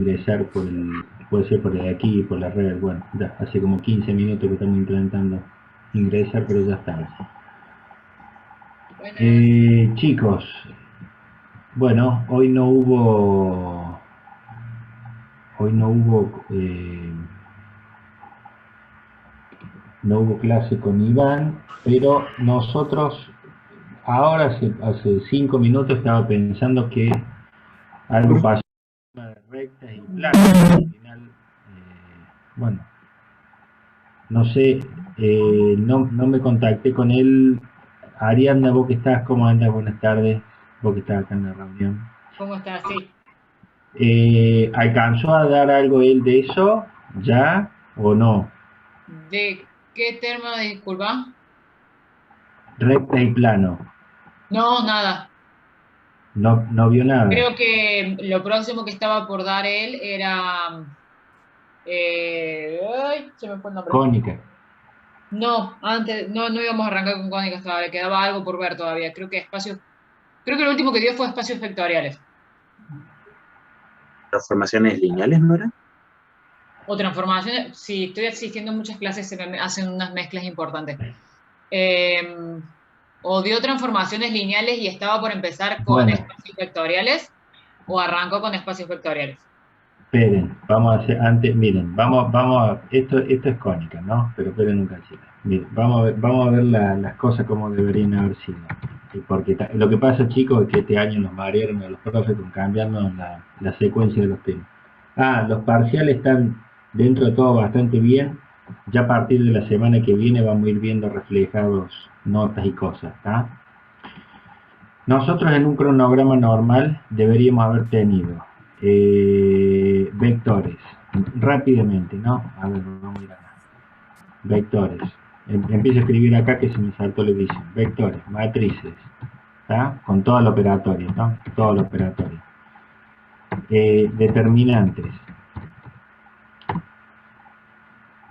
ingresar por el, puede ser por de aquí, por la red. Bueno, ya hace como 15 minutos que estamos intentando ingresar, pero ya está. Buenas. Chicos, bueno, hoy no hubo clase con Iván, pero nosotros ahora hace 5 minutos estaba pensando que algo pasó de rectas y planos. Al final, bueno, no sé, no me contacté con él. Ariadna, vos que estás, ¿cómo andas? Buenas tardes, vos que estás acá en la reunión. ¿Cómo estás? Sí. ¿Alcanzó a dar algo él de eso ya o no? ¿De qué tema, disculpa? Recta y plano, No, nada. no vio nada. Creo que lo próximo que estaba por dar él era... ay, se me fue el nombre. Cónica. No, antes, no íbamos a arrancar con cónicas todavía, quedaba algo por ver todavía. Creo que lo último que dio fue espacios vectoriales Transformaciones lineales, ¿no era? o transformaciones. Sí, estoy asistiendo a muchas clases, se me hacen unas mezclas importantes. Eh, o dio transformaciones lineales y estaba por empezar con Bueno, espacios vectoriales o arrancó con espacios vectoriales. esperen, vamos a hacer antes, miren, esto es cónica, ¿no? Pero esperen un cachito. Miren, vamos a ver las cosas como deberían haber sido. Porque lo que pasa, chicos, es que este año nos marearon a los profes con cambiarnos la secuencia de los temas. Los parciales están dentro de todo bastante bien. Ya a partir de la semana que viene vamos a ir viendo reflejados notas y cosas, ¿está? Nosotros en un cronograma normal deberíamos haber tenido vectores, rápidamente, ¿no? A ver, vamos a ir acá. Vectores. Empiezo a escribir acá que se me saltó la edición. Vectores, matrices, ¿está? Con toda la operatoria, ¿no? Toda la operatoria. Determinantes,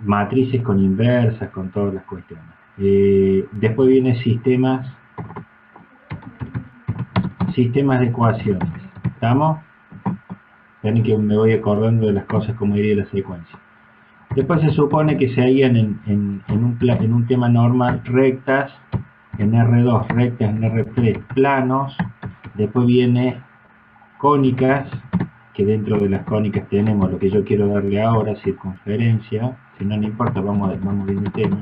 matrices con inversas, con todas las cuestiones. Después vienen sistemas de ecuaciones. ¿Estamos? Ven que me voy acordando de las cosas como iría la secuencia. Después se supone que se harían en un tema normal rectas en R2, rectas en R3, planos. Después viene cónicas, que dentro de las cónicas tenemos lo que yo quiero darle ahora, circunferencia. Si no, no importa, vamos viendo el tema.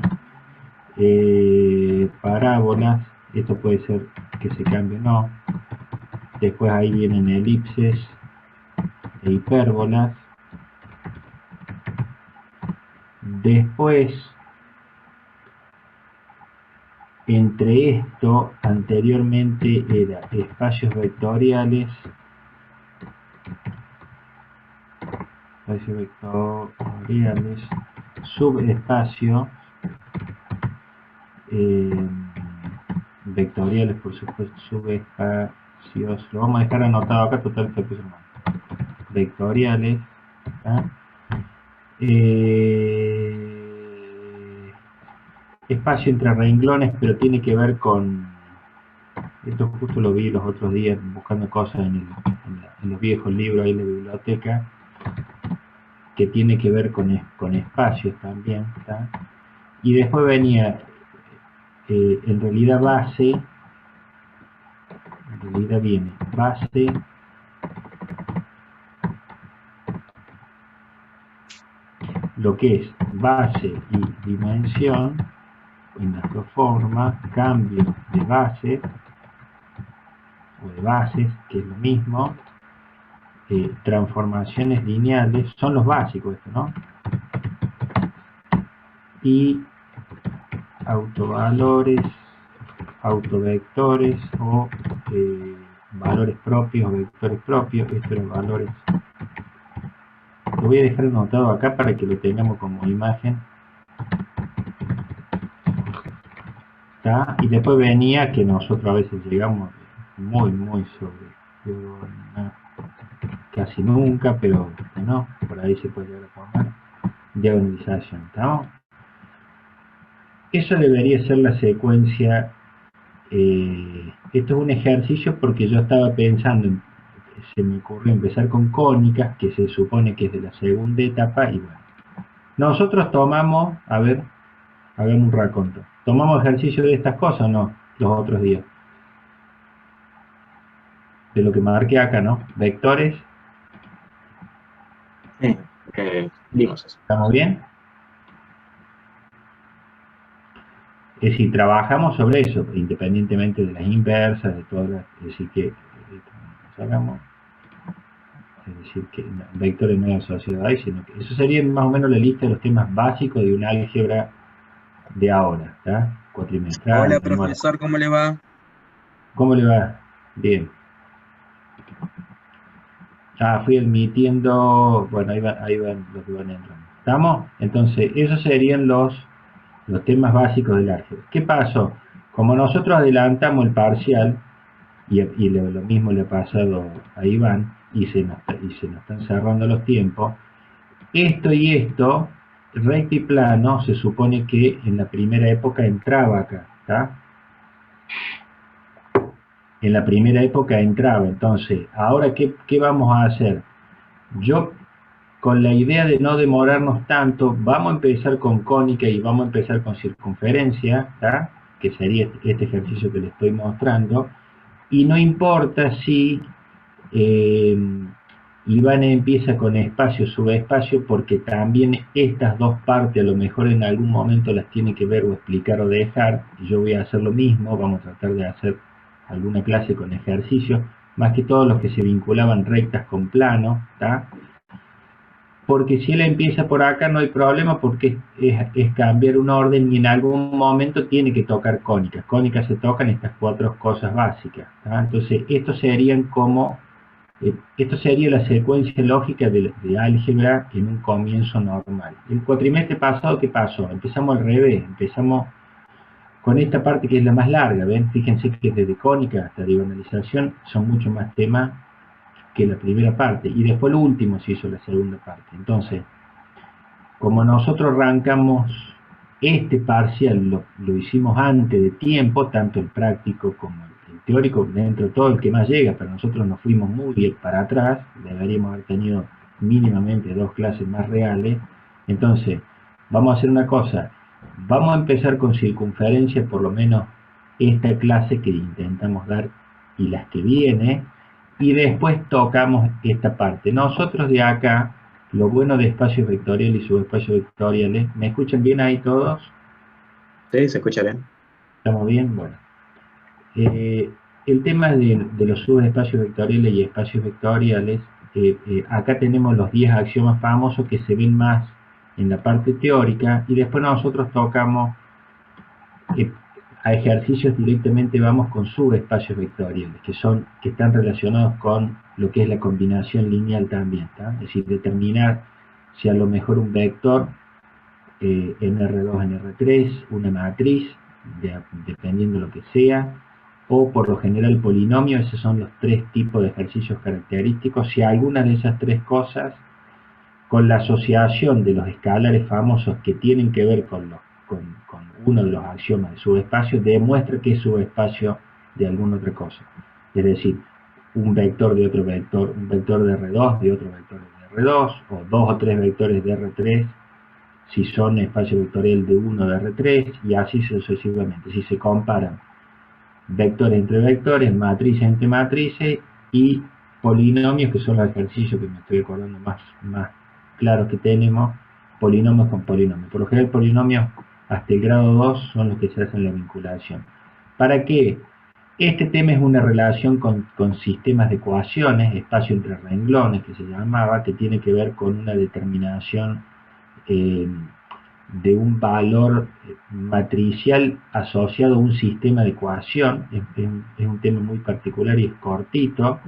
Parábolas, esto puede ser que se cambie o no. Después ahí vienen elipses e hipérbolas. Después, entre esto, anteriormente era espacios vectoriales, subespacio, eh, vectoriales, por supuesto, subespacios, lo vamos a dejar anotado acá, total, vectoriales, ¿tá? Espacio entre renglones, pero tiene que ver con, esto justo lo vi los otros días buscando cosas en los viejos libros ahí en la biblioteca, que tiene que ver con espacios también, ¿tá? Y después venía, en realidad viene base, lo que es base y dimensión, en las dos formas, cambio de base, o de bases, que es lo mismo, transformaciones lineales, son los básicos esto, ¿no? Y autovalores, autovectores o valores propios o vectores propios, estos eran valores. Lo voy a dejar anotado acá para que lo tengamos como imagen. ¿Tá? Y después venía que nosotros a veces llegamos muy sobre, casi nunca, pero no, por ahí se puede llegar a poner diagonalización, ¿está? Eso debería ser la secuencia. Esto es un ejercicio porque yo estaba pensando se me ocurrió empezar con cónicas, que se supone que es de la segunda etapa, y bueno. Nosotros tomamos, a ver, hagamos un raconto. ¿Tomamos ejercicio de estas cosas o no? Los otros días. De lo que marqué acá, ¿no? Vectores. Vimos eso. ¿Estamos bien? Es decir, trabajamos sobre eso, independientemente de las inversas, de todas las... Es decir, que sacamos... Es decir, que vectores no asociados ahí, sino que eso sería más o menos la lista de los temas básicos de una álgebra de ahora, ¿está? Cuatrimestral. Hola, profesor, ¿cómo le va? ¿Cómo le va? Bien. Fui admitiendo, bueno, ahí van los que van entrando. ¿Estamos? Entonces, esos serían los temas básicos del álgebra. ¿Qué pasó? Como nosotros adelantamos el parcial, y lo mismo le ha pasado a Iván, y se nos están cerrando los tiempos, esto y esto, recto y plano, se supone que en la primera época entraba acá, ¿está? En la primera época entraba. Entonces, ahora, ¿qué vamos a hacer? Yo, con la idea de no demorarnos tanto, vamos a empezar con cónica y vamos a empezar con circunferencia, ¿tá? Que sería este ejercicio que les estoy mostrando, y no importa si Iván empieza con espacio, subespacio, porque también estas dos partes a lo mejor en algún momento las tiene que ver o explicar o dejar, y yo voy a hacer lo mismo, vamos a tratar de hacer alguna clase con ejercicios, más que todos los que se vinculaban rectas con plano, ¿tá? Porque si él empieza por acá no hay problema, porque es cambiar un orden y en algún momento tiene que tocar cónicas. Cónicas se tocan estas cuatro cosas básicas, ¿tá? Entonces esto sería la secuencia lógica de álgebra en un comienzo normal. El cuatrimestre pasado, ¿qué pasó? Empezamos al revés, empezamos con esta parte que es la más larga, ¿ven? Fíjense que desde cónica hasta diagonalización son mucho más temas que la primera parte, y después lo último se hizo la segunda parte. Entonces, como nosotros arrancamos este parcial, lo hicimos antes de tiempo, tanto el práctico como el teórico, dentro de todo el que más llega, pero nosotros nos fuimos muy bien para atrás, deberíamos haber tenido mínimamente 2 clases más reales. Entonces, vamos a hacer una cosa, vamos a empezar con circunferencia, por lo menos esta clase que intentamos dar y las que viene, y después tocamos esta parte. Nosotros de acá, lo bueno de espacios vectoriales y subespacios vectoriales, ¿me escuchan bien ahí todos? Sí, se escucha bien. ¿Estamos bien? Bueno. El tema de los subespacios vectoriales y espacios vectoriales, acá tenemos los 10 axiomas famosos que se ven más en la parte teórica, y después nosotros tocamos a ejercicios directamente, vamos con subespacios vectoriales, que están relacionados con lo que es la combinación lineal también, ¿tá? Es decir, determinar si a lo mejor un vector en R2, en R3, una matriz, dependiendo de lo que sea, o por lo general polinomio. Esos son los 3 tipos de ejercicios característicos. Si alguna de esas 3 cosas, con la asociación de los escalares famosos que tienen que ver con uno de los axiomas de subespacio, demuestra que es subespacio de alguna otra cosa. Es decir, un vector de otro vector, un vector de R2 de otro vector de R2, o 2 o 3 vectores de R3, si son espacio vectorial de 1 de R3, y así sucesivamente. Si se comparan vectores entre vectores, matrices entre matrices, y polinomios, que son los ejercicios que me estoy acordando más claros que tenemos, polinomios con polinomios. Por lo general, polinomios hasta el grado 2 son los que se hacen la vinculación. ¿Para qué? Este tema es una relación con sistemas de ecuaciones, espacio entre renglones, que se llamaba, que tiene que ver con una determinación de un valor matricial asociado a un sistema de ecuación. Es un tema muy particular y es cortito,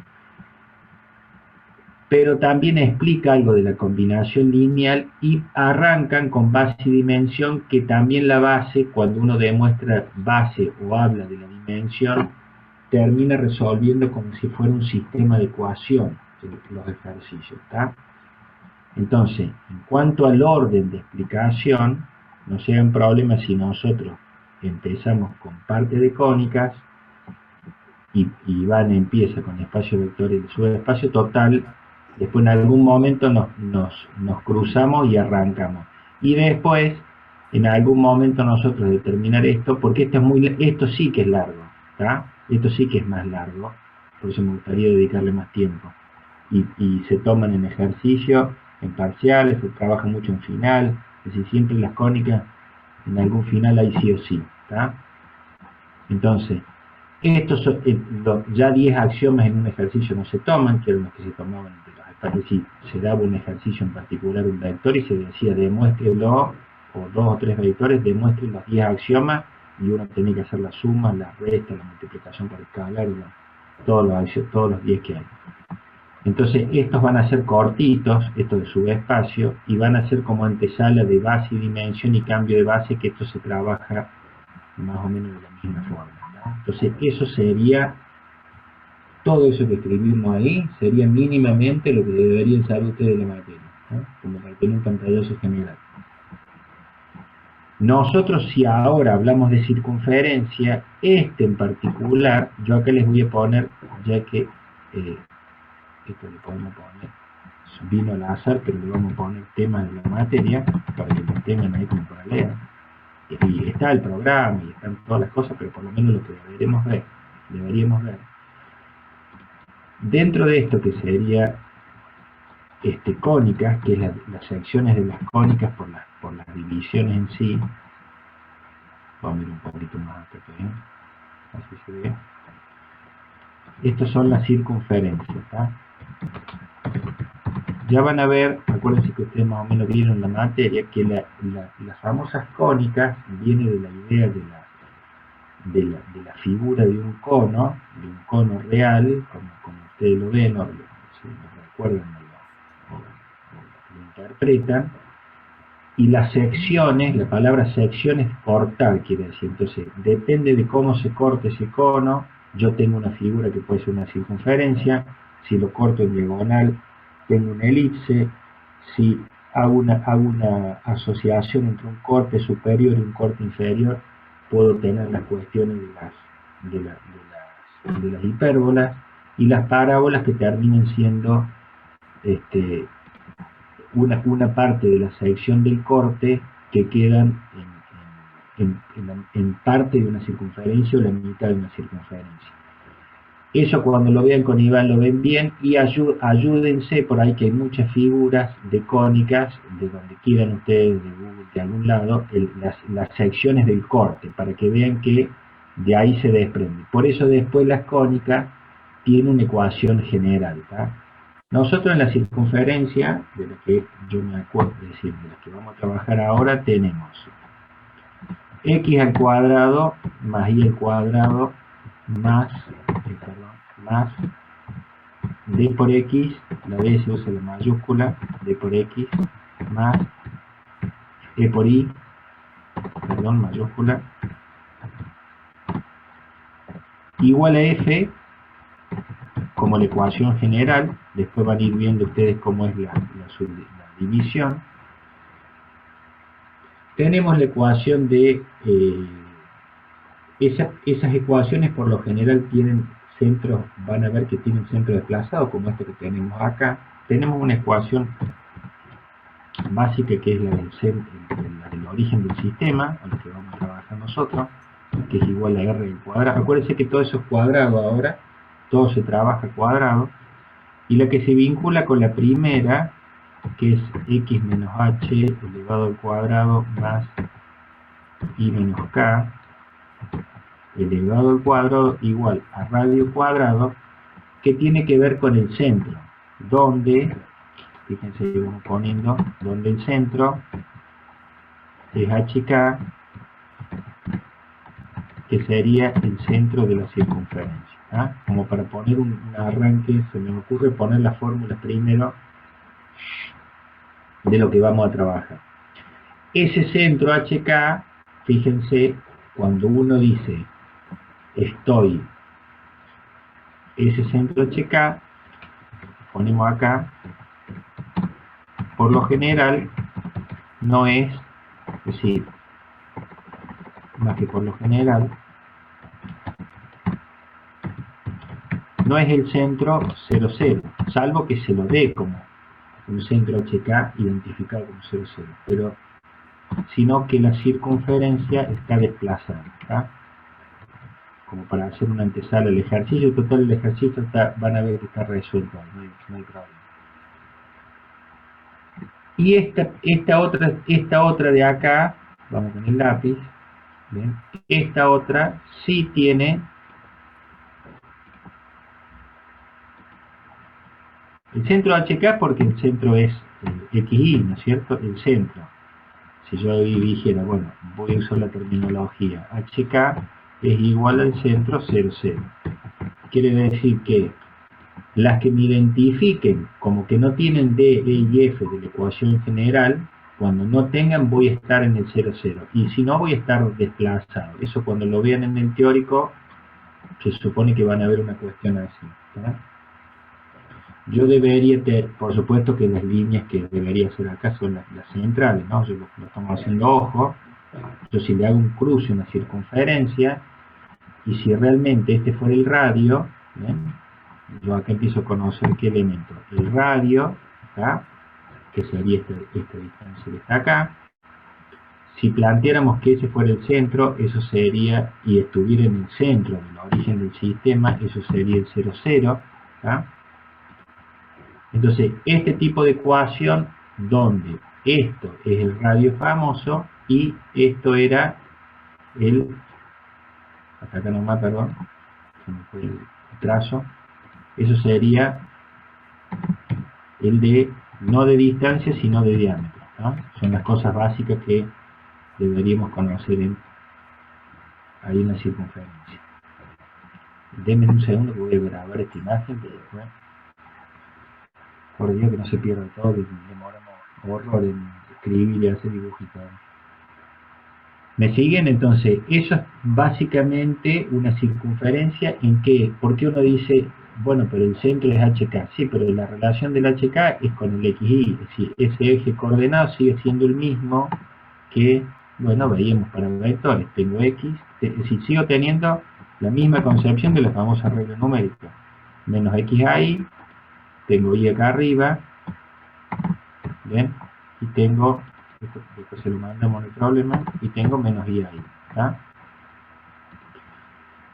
pero también explica algo de la combinación lineal, y arrancan con base y dimensión, que también la base, cuando uno demuestra base o habla de la dimensión, termina resolviendo como si fuera un sistema de ecuación los ejercicios, ¿tá? Entonces, en cuanto al orden de explicación, no sean problemas si nosotros empezamos con parte de cónicas, y van, empieza con espacio vectorial, subespacio total, después en algún momento nos cruzamos y arrancamos. Y después, en algún momento nosotros determinar esto, porque esto sí que es largo, ¿tá? Esto sí que es más largo, por eso me gustaría dedicarle más tiempo. Y se toman en ejercicio, en parciales, se trabaja mucho en final, es decir, siempre las cónicas, en algún final hay sí o sí, ¿tá? Entonces, estos son, ya 10 axiomas en un ejercicio no se toman, que eran los que se tomaban de los espacios, si se daba un ejercicio en particular, un vector, y se decía demuéstrelo, o 2 o 3 vectores, demuestren los 10 axiomas, y uno tenía que hacer la suma, la resta, la multiplicación por escalar, todos los 10 que hay. Entonces estos van a ser cortitos, estos de subespacio, y van a ser como antesala de base y dimensión y cambio de base, que esto se trabaja más o menos de la misma forma, ¿no? Entonces eso sería, todo eso que escribimos ahí, sería mínimamente lo que deberían saber ustedes de la materia, ¿no? Como para tener un pantallazo general. Nosotros, si ahora hablamos de circunferencia, este en particular, yo acá les voy a poner, ya que esto le podemos poner, vino al azar, pero le vamos a poner temas de la materia, para que lo tengan ahí como para leer. Y está el programa, y están todas las cosas, pero por lo menos lo que deberíamos ver. Dentro de esto que sería cónicas, que es las secciones de las cónicas por las divisiones en sí, vamos a ir un poquito más acá, así se ve. Estas son las circunferencias, ¿tá? Ya van a ver, acuérdense que ustedes más o menos vieron la materia, que las famosas cónicas viene de la idea de la figura de un cono real, como ustedes lo ven, o si lo recuerdan o lo interpretan, y las secciones, la palabra sección es cortar, quiere decir, entonces depende de cómo se corte ese cono, yo tengo una figura que puede ser una circunferencia, si lo corto en diagonal tengo una elipse, si hago una asociación entre un corte superior y un corte inferior, puedo tener las cuestiones de las hipérbolas y las parábolas, que terminen siendo una parte de la sección del corte que quedan en parte de una circunferencia o la mitad de una circunferencia. Eso cuando lo vean con Iván lo ven bien, y ayúdense, por ahí que hay muchas figuras de cónicas, de donde quieran ustedes, de Google, de algún lado, las secciones del corte, para que vean que de ahí se desprende. Por eso después las cónicas tienen una ecuación general, ¿tá? Nosotros en la circunferencia, de la que yo me acuerdo, es decir, de la que vamos a trabajar ahora, tenemos x al cuadrado más y al cuadrado más d por x, la d se usa la mayúscula, d por x, más e por i, mayúscula, igual a f, como la ecuación general. Después van a ir viendo ustedes cómo es la división. Tenemos la ecuación de... esas ecuaciones por lo general tienen centros, van a ver que tienen centro desplazado, como este que tenemos acá. Tenemos una ecuación básica que es la del origen del sistema, a lo que vamos a trabajar nosotros, que es igual a r al cuadrado. Acuérdense que todo eso es cuadrado ahora, todo se trabaja cuadrado, y la que se vincula con la primera, que es x menos h elevado al cuadrado más i menos k elevado al cuadrado igual a radio cuadrado, que tiene que ver con el centro, donde, fíjense que vamos poniendo, donde el centro es hk, que sería el centro de la circunferencia, ¿ah? Como para poner un arranque, se me ocurre poner la fórmula primero de lo que vamos a trabajar. Ese centro hk, fíjense, cuando uno dice estoy, ese centro hk, ponemos acá, por lo general no es decir, más que por lo general, no es el centro 0, 0, salvo que se lo dé como un centro HK identificado como 0, 0, pero sino que la circunferencia está desplazada, ¿tá? Como para hacer una antesala al ejercicio. Total, el ejercicio van a ver que está resuelto, no hay problema. Y esta otra de acá, vamos con el lápiz, ¿bien? Esta otra sí tiene el centro HK, porque el centro es XY, ¿no es cierto? El centro. Si yo dijera, bueno, voy a usar la terminología, HK es igual al centro 0, 0. Quiere decir que las que me identifiquen como que no tienen D, E y F de la ecuación general, cuando no tengan voy a estar en el 0, 0. Y si no, voy a estar desplazado. Eso cuando lo vean en el teórico, se supone que van a ver una cuestión así, ¿verdad? Yo debería tener, por supuesto que las líneas que debería hacer acá son las centrales, ¿no? Yo lo estamos haciendo ojo. Yo si le hago un cruce, una circunferencia, y si realmente este fuera el radio, ¿bien? Yo acá empiezo a conocer qué elemento. El radio, acá, que sería esta distancia que está acá. Si planteáramos que ese fuera el centro, eso sería, y estuviera en el centro del origen del sistema, eso sería el 0, 0, ¿tá? Entonces, este tipo de ecuación, donde esto es el radio famoso, y esto era el, hasta acá nomás, perdón, se me fue el trazo, eso sería el de, no de distancia, sino de diámetro, ¿no? Son las cosas básicas que deberíamos conocer ahí en la circunferencia. Denme un segundo que voy a grabar esta imagen, pero después, por Dios que no se pierda todo, que demoramos horror en escribir y hacer dibujitos. ¿Me siguen? Entonces, eso es básicamente una circunferencia en que, ¿por qué uno dice, bueno, pero el centro es HK? Sí, pero la relación del HK es con el XY, es decir, ese eje coordenado sigue siendo el mismo que, bueno, veíamos para vectores. Tengo X, es decir, sigo teniendo la misma concepción de la famosa regla numérica. Menos XI, tengo Y acá arriba, ¿bien? Y tengo, esto se lo mandamos, no hay problema, y tengo menos Y ahí, ¿tá?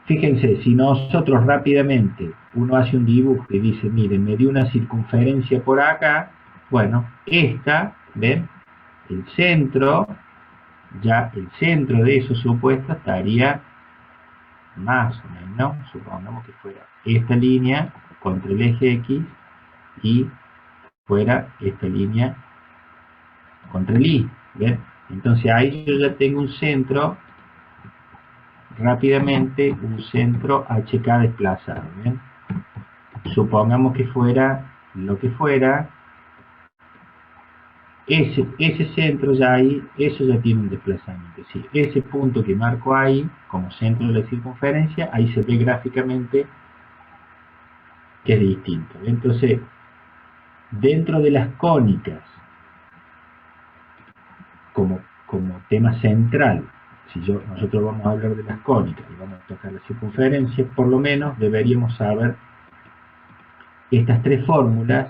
Fíjense, si nosotros rápidamente, uno hace un dibujo y dice, miren, me dio una circunferencia por acá, bueno, esta, ¿ven? El centro, ya el centro de eso supuesto estaría más o menos, supongamos que fuera esta línea contra el eje X y fuera esta línea contra el Y, ¿ven? Entonces ahí yo ya tengo un centro, rápidamente un centro HK desplazado, ¿ven? Supongamos que fuera lo que fuera, ese centro ya ahí, eso ya tiene un desplazamiento. Es decir, ese punto que marco ahí, como centro de la circunferencia, ahí se ve gráficamente que es distinto. Entonces, dentro de las cónicas, como tema central, si nosotros vamos a hablar de las cónicas y vamos a tocar la circunferencia, por lo menos deberíamos saber estas tres fórmulas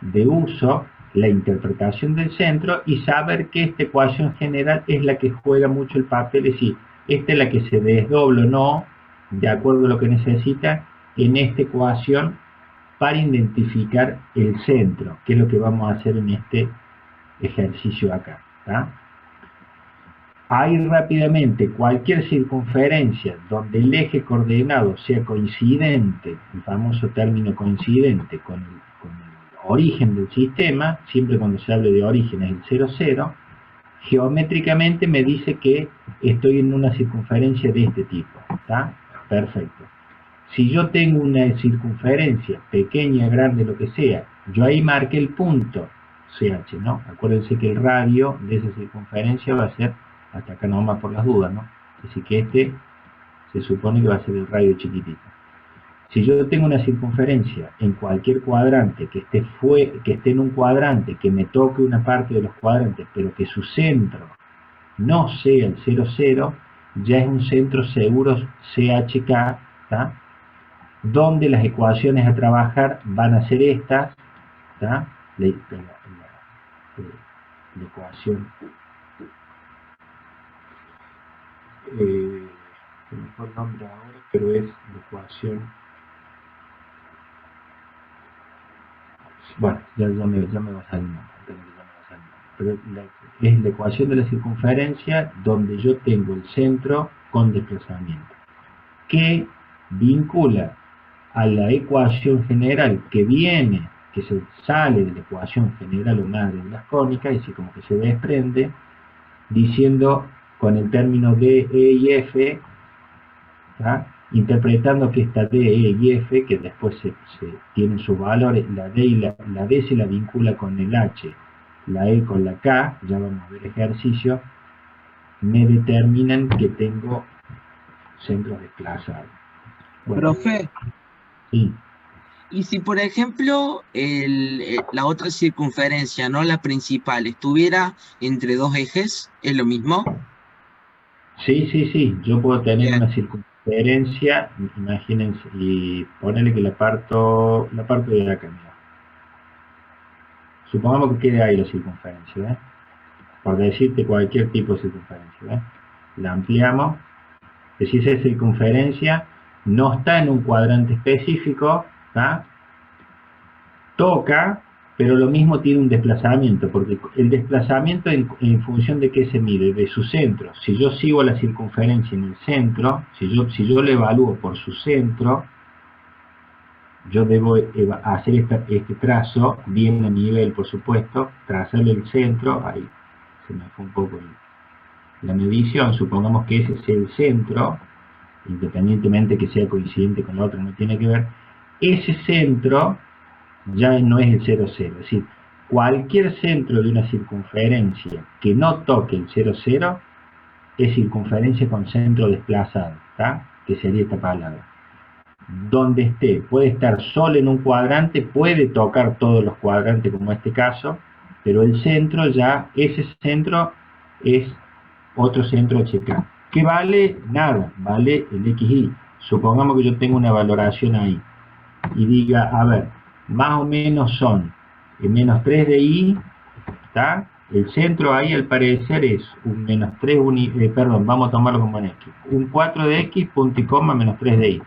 de uso, la interpretación del centro y saber que esta ecuación general es la que juega mucho el papel, es decir, esta es la que se desdobla o no, de acuerdo a lo que necesita, en esta ecuación para identificar el centro, que es lo que vamos a hacer en este ejercicio acá, ¿tá? Ahí rápidamente, cualquier circunferencia donde el eje coordenado sea coincidente, el famoso término coincidente con el origen del sistema, siempre cuando se hable de origen es el 0, 0, geométricamente me dice que estoy en una circunferencia de este tipo, ¿está? Perfecto. Si yo tengo una circunferencia pequeña, grande, lo que sea, yo ahí marqué el punto CH, ¿no? Acuérdense que el radio de esa circunferencia va a ser, hasta acá nomás por las dudas, ¿no? Así que este se supone que va a ser el radio chiquitito. Si yo tengo una circunferencia en cualquier cuadrante que esté en un cuadrante, que me toque una parte de los cuadrantes, pero que su centro no sea el 0, 0, ya es un centro seguro CHK, ¿tá? donde las ecuaciones a trabajar van a ser estas, ¿tá? La ecuación, el mejor nombre ahora, pero es la ecuación, bueno, ya me va a salir, pero es la ecuación de la circunferencia donde yo tengo el centro con desplazamiento, que vincula a la ecuación general que se sale de la ecuación general o madre de las cónicas, y como que se desprende, diciendo con el término D, E y F, ¿tá? Interpretando que esta D, E y F, que después se tienen sus valores, la D se la vincula con el H, la E con la K, ya vamos a ver ejercicio, me determinan que tengo centros desplazados. Bueno, Profe, sí. y si por ejemplo la otra circunferencia, no la principal, estuviera entre dos ejes, ¿es lo mismo? Sí, yo puedo tener Bien. una circunferencia, imagínense, y ponerle que la parto de acá, mira. Supongamos que quede ahí la circunferencia, ¿eh? Por decirte cualquier tipo de circunferencia, ¿eh? La ampliamos, que si esa circunferencia no está en un cuadrante específico, ¿tá? Toca, pero lo mismo tiene un desplazamiento, porque el desplazamiento en función de qué se mide, de su centro. Si yo sigo la circunferencia en el centro, si yo lo evalúo por su centro, yo debo hacer este trazo, bien a nivel, por supuesto, trazarle el centro, ahí se me fue un poco la medición, supongamos que ese sea el centro, independientemente que sea coincidente con la otra, no tiene que ver, ese centro ya no es el 0, 0, es decir, cualquier centro de una circunferencia que no toque el 0, 0 es circunferencia con centro desplazado, ¿tá? Que sería esta palabra. Donde esté, puede estar solo en un cuadrante, puede tocar todos los cuadrantes como este caso, pero el centro ya, ese centro es otro centro HK. ¿Qué vale? Nada, vale el XY. Supongamos que yo tengo una valoración ahí y diga, a ver, más o menos son menos 3 de I, ¿está? El centro ahí al parecer es un menos 3, vamos a tomarlo como en X, un 4 de X, punto y coma, menos 3 de Y,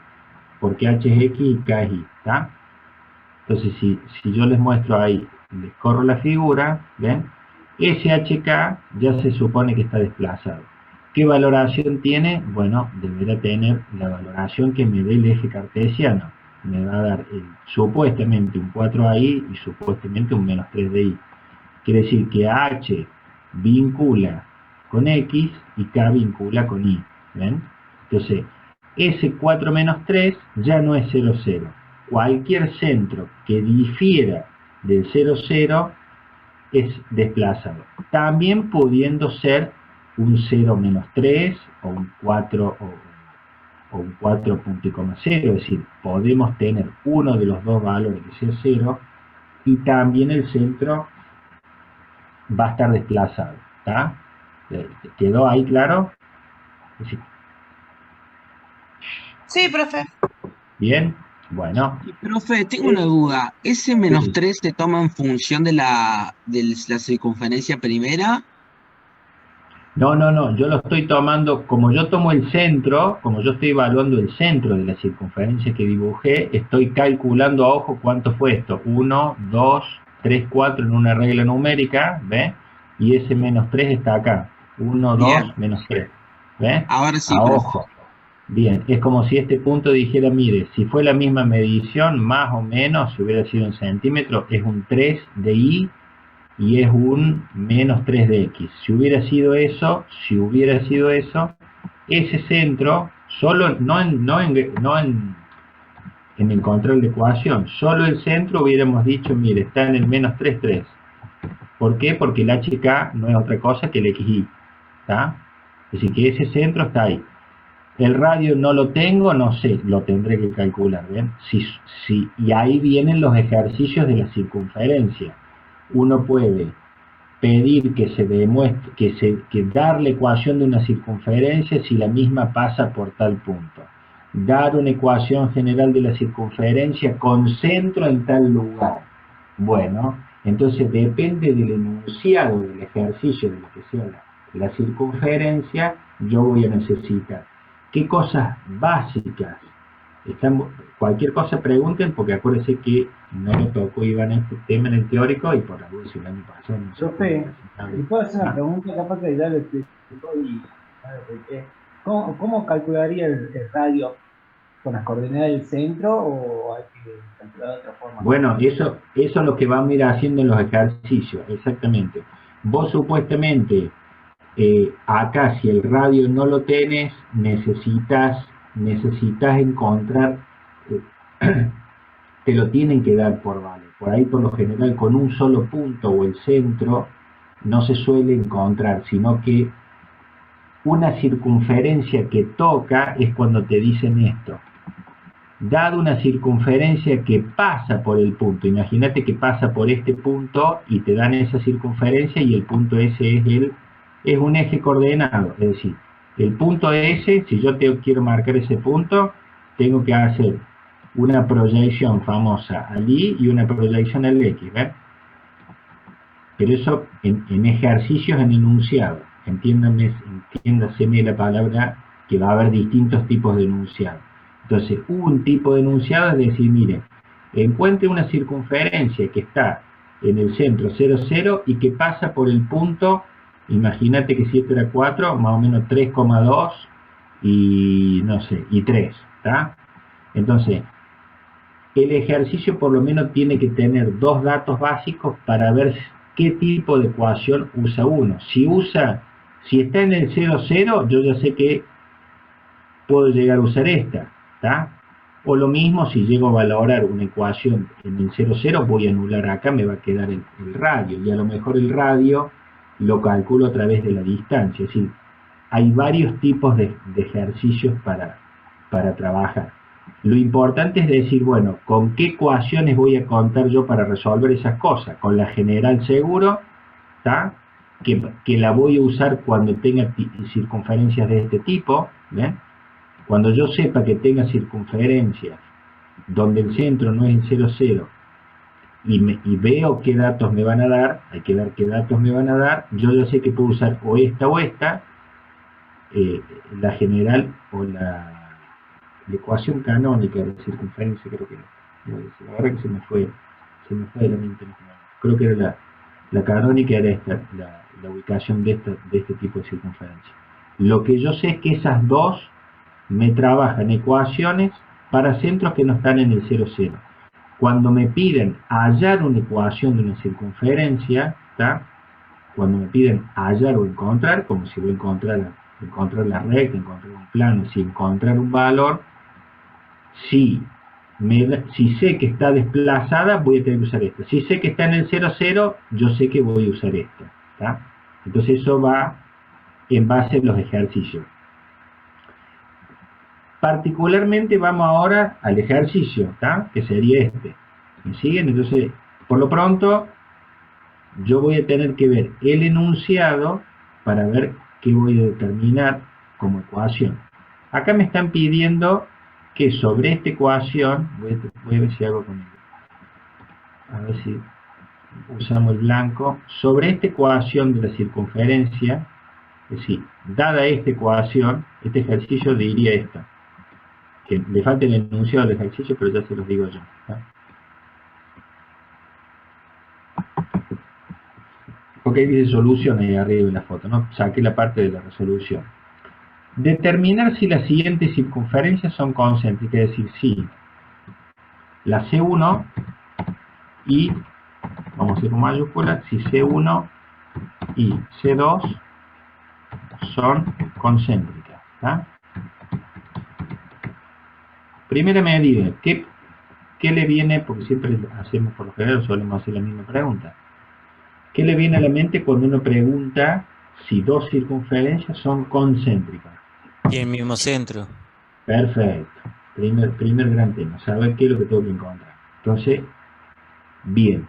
porque H es X y K es Y, ¿está? Entonces si yo les muestro ahí, les corro la figura, ¿ven? Ese HK ya se supone que está desplazado. ¿Qué valoración tiene? Bueno, deberá tener la valoración que me dé el eje cartesiano. Me va a dar supuestamente un 4 ahí y supuestamente un menos 3 de Y. Quiere decir que H vincula con X y K vincula con Y. ¿Ven? Entonces, ese 4 menos 3 ya no es 0, 0. Cualquier centro que difiera del 0, 0 es desplazado. También pudiendo ser un 0 menos 3 o un 4 o un 4 punto y coma 0, es decir, podemos tener uno de los dos valores que sea 0 y también el centro va a estar desplazado, ¿está? ¿Quedó ahí claro? Sí, profe. Bien, bueno. Y, profe, tengo una duda. ¿Ese menos 3 se toma en función de la circunferencia primera? No, yo lo estoy tomando, como yo tomo el centro, como yo estoy evaluando el centro de la circunferencia que dibujé, estoy calculando a ojo cuánto fue esto, 1, 2, 3, 4 en una regla numérica, ¿ve? Y ese menos 3 está acá, 1, 2, menos 3, ¿ve? Ahora sí, a profe. ojo. Bien, es como si este punto dijera, mire, si fue la misma medición, más o menos, si hubiera sido en centímetros, es un 3 de Y, y es un menos 3 de X. Si hubiera sido eso, ese centro, solo, no en el control de ecuación, solo el centro hubiéramos dicho, mire, está en el menos 3, 3. ¿Por qué? Porque el HK no es otra cosa que el XY, ¿está? Es decir, que ese centro está ahí. El radio no lo tengo, no sé, lo tendré que calcular, ¿ven? Y ahí vienen los ejercicios de la circunferencia. Uno puede pedir que se demuestre, que dar la ecuación de una circunferencia si la misma pasa por tal punto. dar una ecuación general de la circunferencia con centro en tal lugar. Bueno, entonces depende del enunciado del ejercicio de lo que sea la circunferencia, yo voy a necesitar qué cosas básicas. Cualquier cosa pregunten, porque acuérdense que no lo tocó Iván este tema en el teórico y por la duda si el año pasado no se Profe, ¿y puedo hacer una Ah. pregunta? Capaz que ya lo explicó y ¿cómo calcularía el radio? ¿Con las coordenadas del centro o hay que calcular de otra forma? Bueno, eso es lo que vamos a ir haciendo en los ejercicios, exactamente. Vos supuestamente, acá si el radio no lo tenés, necesitas encontrar, te lo tienen que dar por vale. Por ahí por lo general con un solo punto o el centro no se suele encontrar, sino que una circunferencia que toca es cuando te dicen esto. Dado una circunferencia que pasa por el punto, imagínate que pasa por este punto y te dan esa circunferencia y el punto S es un eje coordenado, es decir, el punto S, si yo quiero marcar ese punto, tengo que hacer una proyección famosa al Y y una proyección al X, ¿ven? Pero eso en ejercicios en enunciado, entiéndaseme la palabra que va a haber distintos tipos de enunciado. Entonces, un tipo de enunciado es decir, mire, encuentre una circunferencia que está en el centro 0, 0 y que pasa por el punto, imagínate que si esto era 4, más o menos 3,2 y no sé, y 3, ¿está? Entonces, el ejercicio por lo menos tiene que tener dos datos básicos para ver qué tipo de ecuación usa uno. Si está en el 0, 0, yo ya sé que puedo llegar a usar esta, ¿está? O lo mismo, si llego a valorar una ecuación en el 0, 0, voy a anular acá, me va a quedar el radio, y a lo mejor el radio lo calculo a través de la distancia. Es decir, hay varios tipos de ejercicios para trabajar. Lo importante es decir, bueno, ¿con qué ecuaciones voy a contar yo para resolver esas cosas? Con la general seguro, ¿está? Que la voy a usar cuando tenga circunferencias de este tipo, ¿ven? Cuando yo sepa que tenga circunferencias donde el centro no es el 0, 0 y veo qué datos me van a dar, hay que ver qué datos me van a dar, yo ya sé que puedo usar o esta, la general o la ecuación canónica de circunferencia, creo que la verdad que se me fue de la mente. Creo que era la canónica, era esta, la ubicación de este tipo de circunferencia. Lo que yo sé es que esas dos me trabajan ecuaciones para centros que no están en el 0, 0. Cuando me piden hallar una ecuación de una circunferencia, ¿está? Cuando me piden hallar o encontrar, como si voy a encontrar la recta, encontrar un plano, si encontrar un valor, si sé que está desplazada, voy a tener que usar esta. Si sé que está en el 0, 0, yo sé que voy a usar esta, ¿está? Entonces eso va en base a los ejercicios. Particularmente vamos ahora al ejercicio, ¿está? Que sería este. ¿Me siguen? Entonces, por lo pronto, yo voy a tener que ver el enunciado para ver qué voy a determinar como ecuación. Acá me están pidiendo que sobre esta ecuación, voy a ver si hago con ello. A ver si usamos el blanco. Sobre esta ecuación de la circunferencia, es decir, dada esta ecuación, este ejercicio diría esto. Que le falta el enunciado del ejercicio, pero ya se los digo yo, ¿no? Porque ahí dice solución ahí arriba en la foto, ¿no? Saqué la parte de la resolución. Determinar si las siguientes circunferencias son concéntricas, es decir, si la C1 y, vamos a hacer con mayúscula, si C1 y C2 son concéntricas, ¿está? Primera medida, ¿qué le viene? Porque siempre hacemos, por lo general, solemos hacer la misma pregunta. ¿Qué le viene a la mente cuando uno pregunta si dos circunferencias son concéntricas? Y el mismo centro. Perfecto. Primer gran tema, saber qué es lo que tengo que encontrar. Entonces, bien,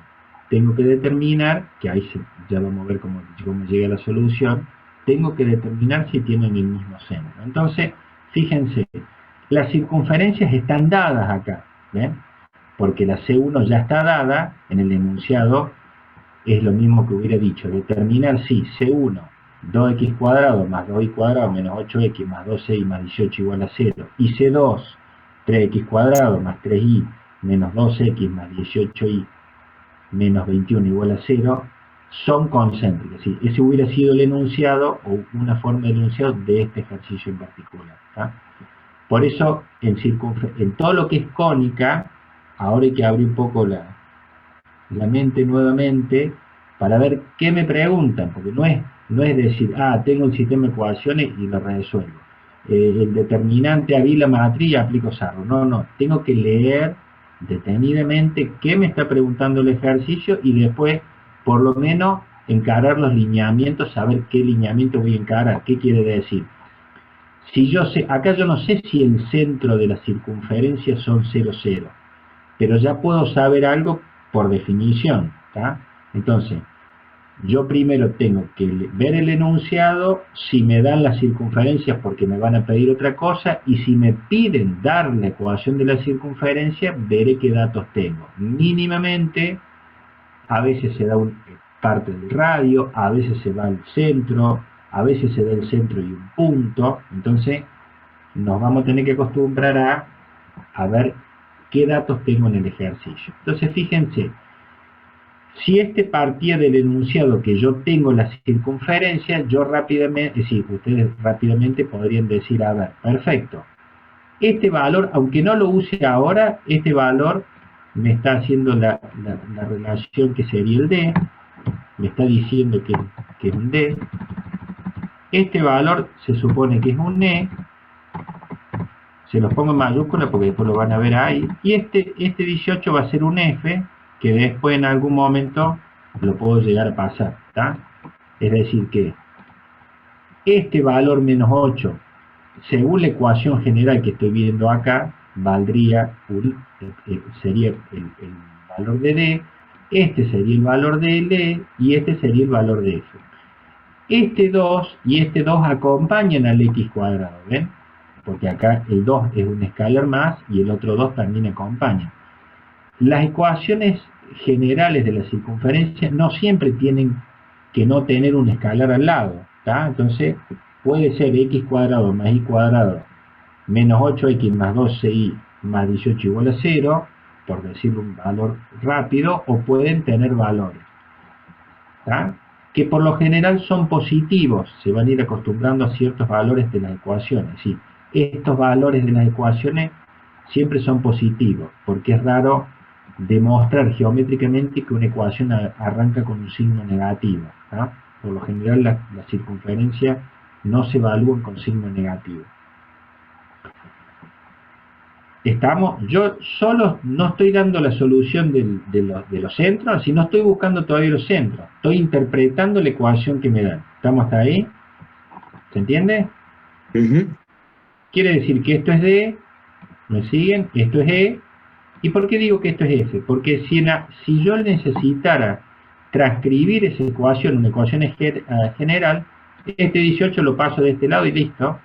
tengo que determinar, que ahí ya vamos a ver cómo llega la solución, tengo que determinar si tienen el mismo centro. Entonces, fíjense, Las circunferencias están dadas acá, ¿ven? Porque la C1 ya está dada en el enunciado, es lo mismo que hubiera dicho, determinar si C1, 2x cuadrado más 2y cuadrado menos 8x más 12y más 18 igual a 0, y C2, 3x cuadrado más 3y menos 2x más 18y menos 21 igual a 0, son concéntricas. ¿Sí? Ese hubiera sido el enunciado o una forma de enunciado de este ejercicio en particular. ¿Tá? Por eso, en todo lo que es cónica, ahora hay que abrir un poco la mente nuevamente para ver qué me preguntan, porque no es decir, tengo un sistema de ecuaciones y lo resuelvo. El determinante abrí la matriz y aplico sarro. No, tengo que leer detenidamente qué me está preguntando el ejercicio y después, por lo menos, encarar los lineamientos, saber qué lineamiento voy a encarar, qué quiere decir. Si yo sé, acá yo no sé si el centro de la circunferencia son 0, 0, pero ya puedo saber algo por definición, ¿tá? Entonces, yo primero tengo que ver el enunciado, si me dan las circunferencias porque me van a pedir otra cosa, y si me piden dar la ecuación de la circunferencia, veré qué datos tengo. Mínimamente, a veces se da parte del radio, a veces se va al centro, a veces se da el centro y un punto, entonces nos vamos a tener que acostumbrar a ver qué datos tengo en el ejercicio. Entonces fíjense, si este partía del enunciado que yo tengo la circunferencia, yo rápidamente, es decir, ustedes rápidamente podrían decir, a ver, perfecto, este valor, aunque no lo use ahora, este valor me está haciendo la relación que sería el D, me está diciendo que es un D, este valor se supone que es un E, se los pongo en mayúscula porque después lo van a ver ahí, y este 18 va a ser un F, que después en algún momento lo puedo llegar a pasar, ¿tá? Es decir que este valor menos 8, según la ecuación general que estoy viendo acá, valdría, sería el valor de D, este sería el valor de L y este sería el valor de F. Este 2 y este 2 acompañan al X cuadrado, ¿ven? Porque acá el 2 es un escalar más y el otro 2 también acompaña. Las ecuaciones generales de la circunferencia no siempre tienen que no tener un escalar al lado, ¿tá? Entonces puede ser x cuadrado más y cuadrado menos 8x más 12y más 18 igual a 0, por decirlo un valor rápido, o pueden tener valores, ¿tá? Que por lo general son positivos, se van a ir acostumbrando a ciertos valores de las ecuaciones, ¿sí? Estos valores de las ecuaciones siempre son positivos, porque es raro demostrar geométricamente que una ecuación arranca con un signo negativo, ¿tá? Por lo general las circunferencias no se evalúan con signo negativo. Yo solo no estoy dando la solución de los centros, sino estoy buscando todavía los centros. Estoy interpretando la ecuación que me dan. ¿Estamos hasta ahí? ¿Se entiende? Quiere decir que esto es D, ¿me siguen? Esto es E. ¿Y por qué digo que esto es F? Porque si yo necesitara transcribir esa ecuación, una ecuación general, este 18 lo paso de este lado y listo,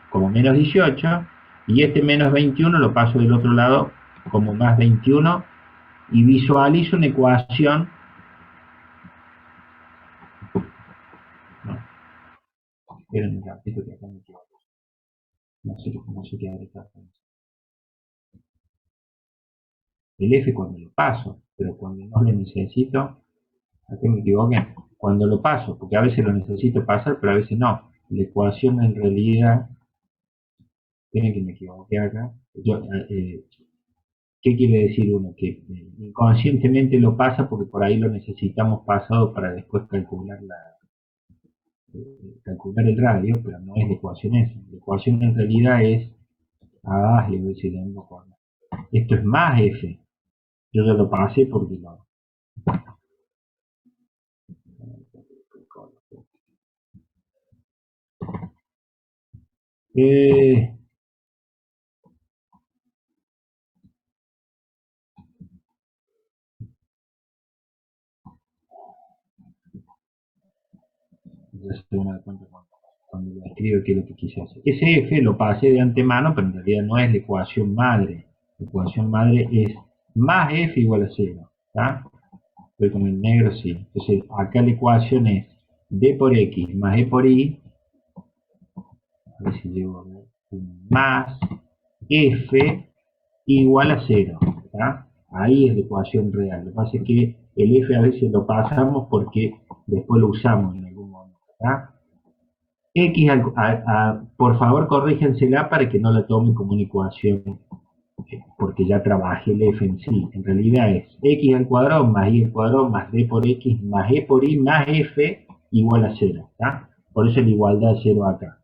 como menos 18, y este menos 21 lo paso del otro lado como más 21, y visualizo una ecuación. Esperen un ratito que acá me equivoco. No sé qué habrá estado. El F cuando lo paso, pero cuando no lo necesito, aquí me equivoqué, cuando lo paso, porque a veces lo necesito pasar, pero a veces no. La ecuación en realidad, tienen que me equivoqué acá. ¿Qué quiere decir uno? Que inconscientemente lo pasa porque por ahí lo necesitamos pasado para después calcular el radio, pero no es la ecuación esa. La ecuación en realidad es, le voy a decir lo mismo con esto es más F. Yo ya lo pasé porque no. Ya se van a dar cuenta cuando cuando lo escribo qué es lo que quise hacer. Ese f lo pasé de antemano, pero en realidad no es la ecuación madre. La ecuación madre es más f igual a 0. ¿Está? Estoy con el negro, sí. Entonces, acá la ecuación es d por x más e por y, a ver si llego a ver, más f igual a 0. ¿Está? Ahí es la ecuación real. Lo que pasa es que el f a veces lo pasamos porque después lo usamos en algún momento. ¿Está? X, por favor corrígensela para que no la tomen como una ecuación, porque ya trabajé el f en sí. En realidad es x al cuadrado más y al cuadrado más d por x más e por y más f igual a 0. ¿Está? Por eso la igualdad es 0 acá.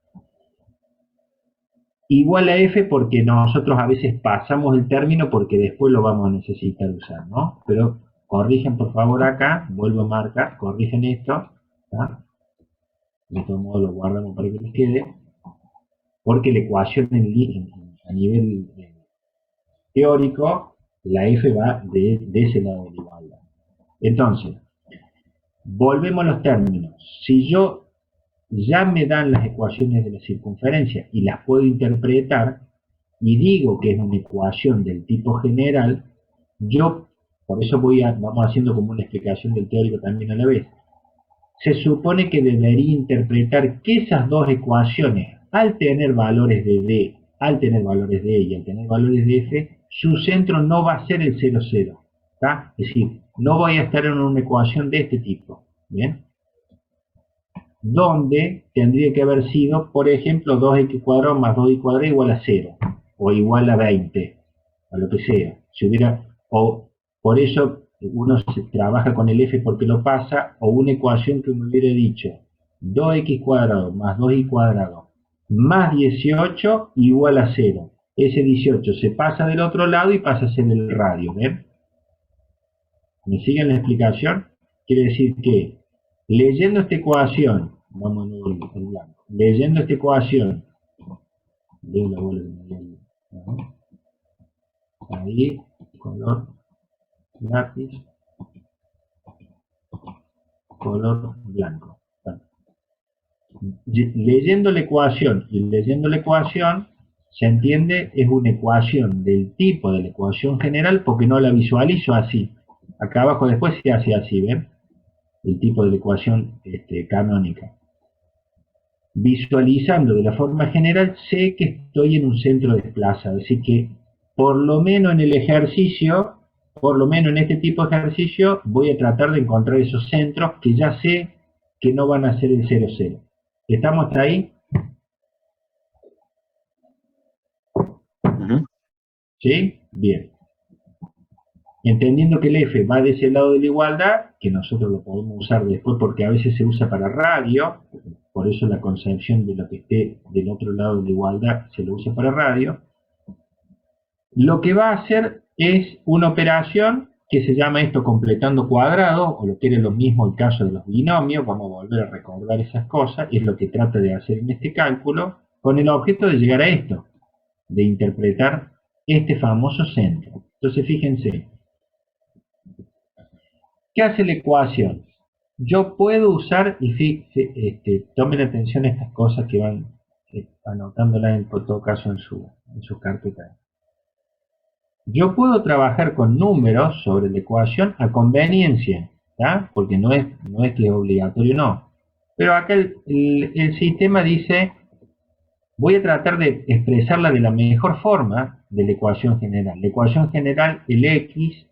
Igual a f porque nosotros a veces pasamos el término porque después lo vamos a necesitar usar, ¿no? Pero corrigen por favor acá, vuelvo a marcar, corrigen esto, ¿está? De todo modo lo guardamos para que les quede, porque la ecuación a nivel teórico, la f va de ese lado de la igualdad. Entonces, volvemos a los términos. Si yo ya me dan las ecuaciones de la circunferencia y las puedo interpretar, y digo que es una ecuación del tipo general, yo, por eso vamos haciendo como una explicación del teórico también a la vez. Se supone que debería interpretar que esas dos ecuaciones, al tener valores de D, al tener valores de E y al tener valores de F, su centro no va a ser el 0, 0. ¿Está? Es decir, no voy a estar en una ecuación de este tipo. ¿Bien? Donde tendría que haber sido, por ejemplo, 2x cuadrado más 2y cuadrado igual a 0. O igual a 20. A lo que sea. Si hubiera, o por eso uno se trabaja con el f porque lo pasa, o una ecuación que me hubiera dicho 2x cuadrado más 2y cuadrado más 18 igual a 0. Ese 18 se pasa del otro lado y pasa a ser el radio. ¿Ven? ¿Me siguen la explicación? Quiere decir que leyendo esta ecuación, vamos a nuevo el blanco, leyendo esta ecuación, leo la bola ahí, color lápiz, color blanco. Leyendo la ecuación y leyendo la ecuación, se entiende, es una ecuación del tipo de la ecuación general porque no la visualizo así. Acá abajo después se hace así, ¿ven? El tipo de la ecuación canónica. Visualizando de la forma general, sé que estoy en un centro desplazado, así que por lo menos en el ejercicio, por lo menos en este tipo de ejercicio, voy a tratar de encontrar esos centros que ya sé que no van a ser el 0, 0. ¿Estamos hasta ahí? ¿Sí? Bien. Entendiendo que el f va de ese lado de la igualdad, que nosotros lo podemos usar después porque a veces se usa para radio, por eso la concepción de lo que esté del otro lado de la igualdad se lo usa para radio, lo que va a hacer es una operación que se llama esto completando cuadrados, o lo que era lo mismo el caso de los binomios, vamos a volver a recordar esas cosas, es lo que trata de hacer en este cálculo, con el objeto de llegar a esto, de interpretar este famoso centro. Entonces fíjense, ¿qué hace la ecuación? Yo puedo usar, y tomen atención a estas cosas que van anotándolas en todo caso en su carpeta. Yo puedo trabajar con números sobre la ecuación a conveniencia, ¿tá? Porque no es que es obligatorio, no. Pero acá el sistema dice, voy a tratar de expresarla de la mejor forma de la ecuación general. La ecuación general, el x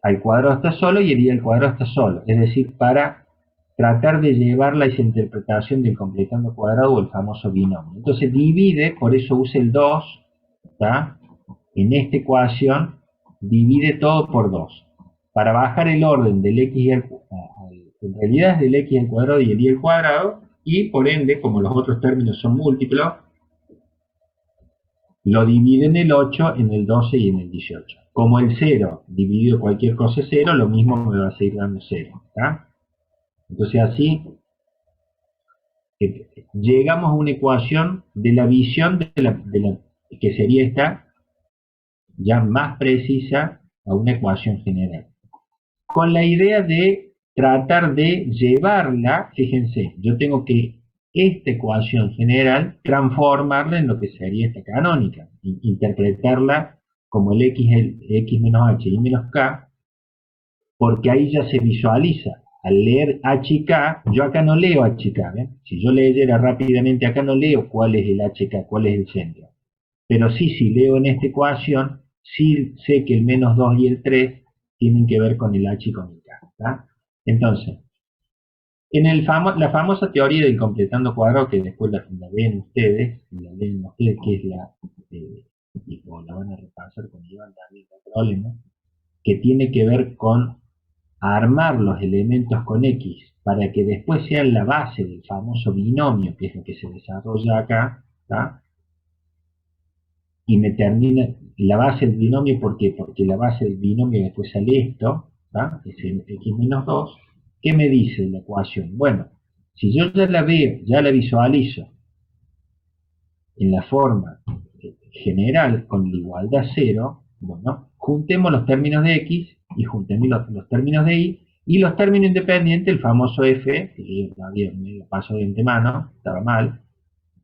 al cuadrado está solo y el y al cuadrado está solo. Es decir, para tratar de llevarla a esa interpretación del completando cuadrado o el famoso binomio. Entonces divide, por eso usa el 2, ¿tá? En esta ecuación divide todo por 2. Para bajar el orden del x en realidad es del x al cuadrado y el y al cuadrado, y por ende, como los otros términos son múltiplos, lo divide en el 8, en el 12 y en el 18. Como el 0 dividido cualquier cosa es 0, lo mismo me va a seguir dando 0. ¿Tá? Entonces así llegamos a una ecuación de la visión que sería esta, ya más precisa, a una ecuación general. Con la idea de tratar de llevarla, fíjense, yo tengo que esta ecuación general, transformarla en lo que sería esta canónica, interpretarla como el x menos h y menos k, porque ahí ya se visualiza. Al leer h y k, yo acá no leo h y k, ¿ven? Si yo leyera rápidamente acá no leo cuál es el h y k, cuál es el centro. Pero sí, si leo en esta ecuación, sí sé que el menos 2 y el 3 tienen que ver con el h y con el k, ¿tá? Entonces, en la famosa teoría del completando cuadrado, que después la ven ustedes, que es o la van a repasar con Iván también, no hay problema, que tiene que ver con armar los elementos con x para que después sean la base del famoso binomio, que es lo que se desarrolla acá, ¿tá? Y me termina la base del binomio, ¿por qué? Porque la base del binomio después sale esto, ¿tá? Es el x menos 2. ¿Qué me dice la ecuación? Bueno, si yo ya la veo, ya la visualizo en la forma general con la igualdad 0, bueno, juntemos los términos de x y juntemos los términos de y, y los términos independientes, el famoso f, que yo todavía me lo paso de antemano, estaba mal,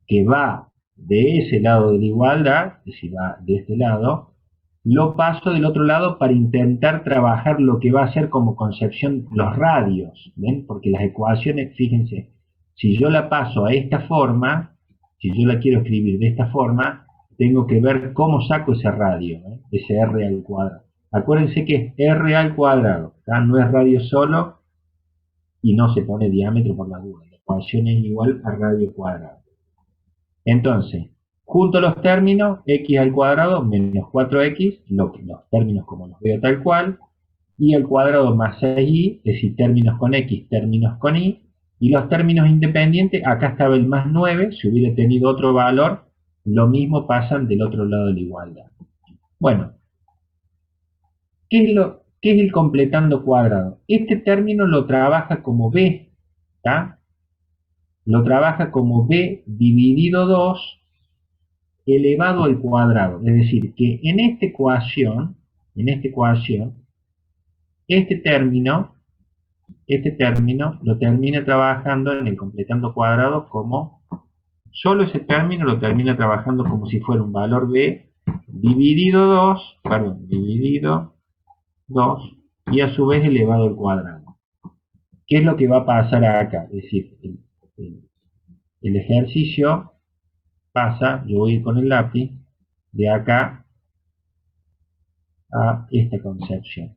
que va de ese lado de la igualdad, es decir, va de este lado, lo paso del otro lado para intentar trabajar lo que va a ser como concepción los radios, ¿ven? Porque las ecuaciones, fíjense, si yo la paso a esta forma, si yo la quiero escribir de esta forma, tengo que ver cómo saco ese radio, ¿eh? Ese r al cuadrado. Acuérdense que es r al cuadrado, ¿tá? No es radio solo y no se pone diámetro por la duda. La ecuación es igual a radio cuadrado. Entonces, junto los términos, x al cuadrado menos 4x, los términos como los veo tal cual, y al cuadrado más 6y, es decir, términos con x, términos con y los términos independientes, acá estaba el más 9, si hubiera tenido otro valor, lo mismo pasan del otro lado de la igualdad. Bueno, ¿qué es el completando cuadrado? Este término lo trabaja como b, ¿tá? Lo trabaja como b dividido 2 elevado al cuadrado. Es decir, que en esta ecuación, este término lo termina trabajando en el completando cuadrado como, solo ese término lo termina trabajando como si fuera un valor b dividido 2, y a su vez elevado al cuadrado. ¿Qué es lo que va a pasar acá? Es decir, el ejercicio pasa, yo voy a ir con el lápiz, de acá a esta concepción.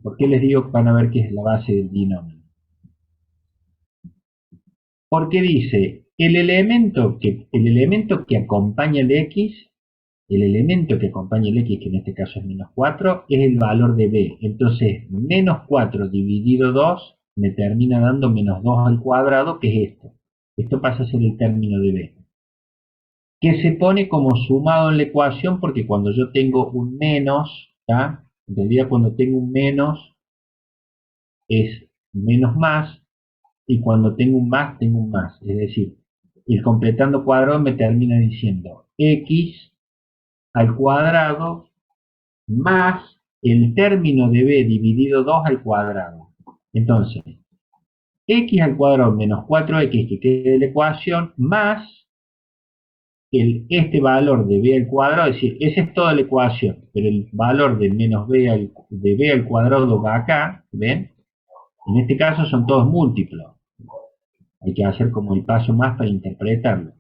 ¿Por qué les digo que van a ver que es la base del binomio? Porque dice, el elemento que acompaña el x, que en este caso es menos 4, es el valor de b. Entonces, menos 4 dividido 2 me termina dando menos 2 al cuadrado, que es esto. Esto pasa a ser el término de b, que se pone como sumado en la ecuación, porque cuando yo tengo un menos, ¿tá? En realidad cuando tengo un menos es menos más, y cuando tengo un más, tengo un más. Es decir, el completando cuadrado me termina diciendo x al cuadrado más el término de b dividido 2 al cuadrado. Entonces, x al cuadrado menos 4x que quede de la ecuación, más este valor de b al cuadrado, es decir, esa es toda la ecuación, pero el valor de menos de b al cuadrado va acá, ¿ven? En este caso son todos múltiplos. Hay que hacer como el paso más para interpretarlo.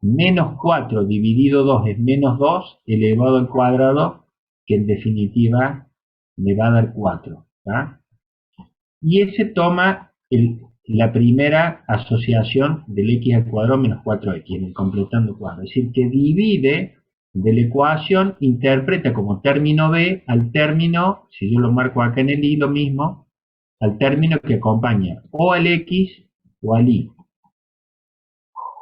Menos 4 dividido 2 es menos 2 elevado al cuadrado, que en definitiva me va a dar 4, ¿tá? Y ese toma la primera asociación del x al cuadrado menos 4x, en el completando cuadrado. Es decir, que divide de la ecuación, interpreta como término b al término, si yo lo marco acá en el y, lo mismo, al término que acompaña o al x o al y.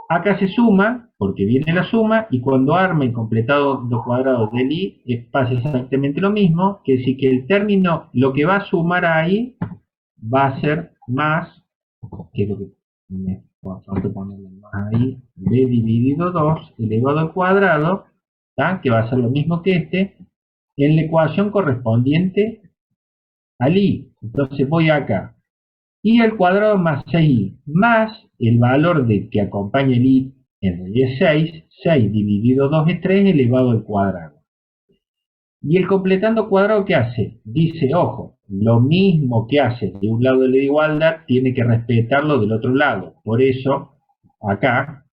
Acá se suma, porque viene la suma, y cuando arma el completado cuadrado del y, pasa exactamente lo mismo, que es decir, que el término, lo que va a sumar ahí, va a ser más, que es lo que me falta ponerle más ahí, b dividido 2 elevado al cuadrado, ¿tá? Que va a ser lo mismo que este, en la ecuación correspondiente al y. Entonces voy acá, y al cuadrado más 6i, más el valor de que acompaña el i en realidad es 6, 6 dividido 2 es 3 elevado al cuadrado. Y el completando cuadrado, ¿qué hace? Dice, ojo, lo mismo que hace de un lado de la igualdad, tiene que respetarlo del otro lado. Por eso, acá,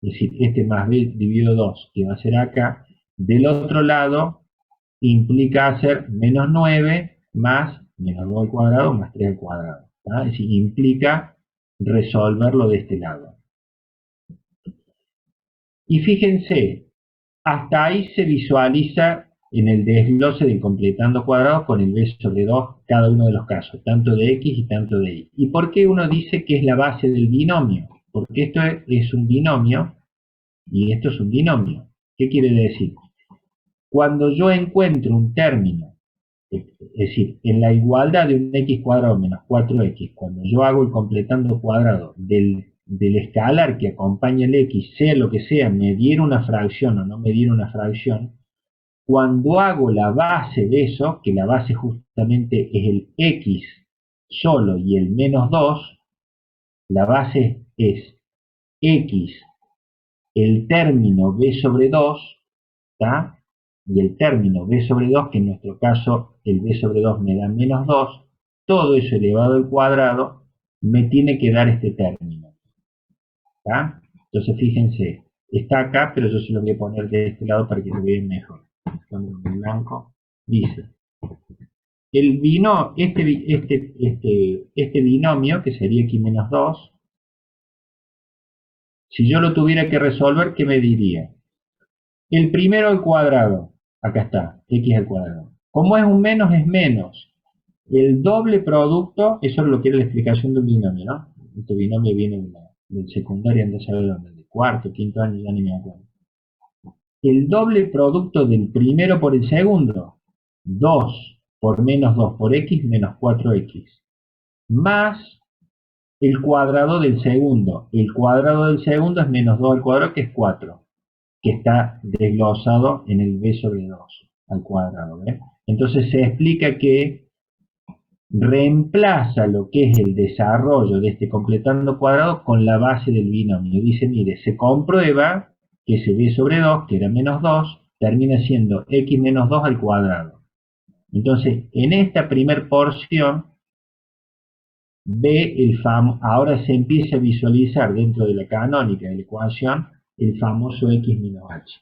es decir, este más b dividido 2, que va a ser acá, del otro lado implica hacer menos 9 más menos 2 al cuadrado más 3 al cuadrado. ¿Tá? Es decir, implica resolverlo de este lado. Y fíjense, hasta ahí se visualiza en el desglose del completando cuadrados con el b sobre 2 cada uno de los casos, tanto de x y tanto de y. ¿Y por qué uno dice que es la base del binomio? Porque esto es un binomio y esto es un binomio. ¿Qué quiere decir? Cuando yo encuentro un término, es decir, en la igualdad de un x cuadrado menos 4x, cuando yo hago el completando cuadrado del escalar que acompaña el x, sea lo que sea, me diera una fracción o no me diera una fracción, cuando hago la base de eso, que la base justamente es el x solo y el menos 2, la base es x, el término b sobre 2, ¿está? Y el término b sobre 2, que en nuestro caso el b sobre 2 me da menos 2, todo eso elevado al cuadrado me tiene que dar este término. ¿Está? Entonces fíjense, está acá, pero yo se lo voy a poner de este lado para que lo vean mejor. En blanco, dice, el este binomio, que sería x menos 2, si yo lo tuviera que resolver, ¿qué me diría? El primero al cuadrado, acá está, x al cuadrado. Como es un menos, es menos. El doble producto, eso es lo que era la explicación de un binomio, ¿no? Este binomio viene del secundario, anda a saber dónde, de cuarto, quinto año, ya ni me acuerdo. El doble producto del primero por el segundo, 2 por menos 2 por x menos 4x, más el cuadrado del segundo. El cuadrado del segundo es menos 2 al cuadrado, que es 4, que está desglosado en el b sobre 2 al cuadrado. ¿Ve? Entonces se explica que reemplaza lo que es el desarrollo de este completando cuadrado con la base del binomio. Dice, mire, se comprueba que ese b sobre 2, que era menos 2, termina siendo x menos 2 al cuadrado. Entonces, en esta primer porción, ahora se empieza a visualizar dentro de la canónica de la ecuación el famoso x menos h.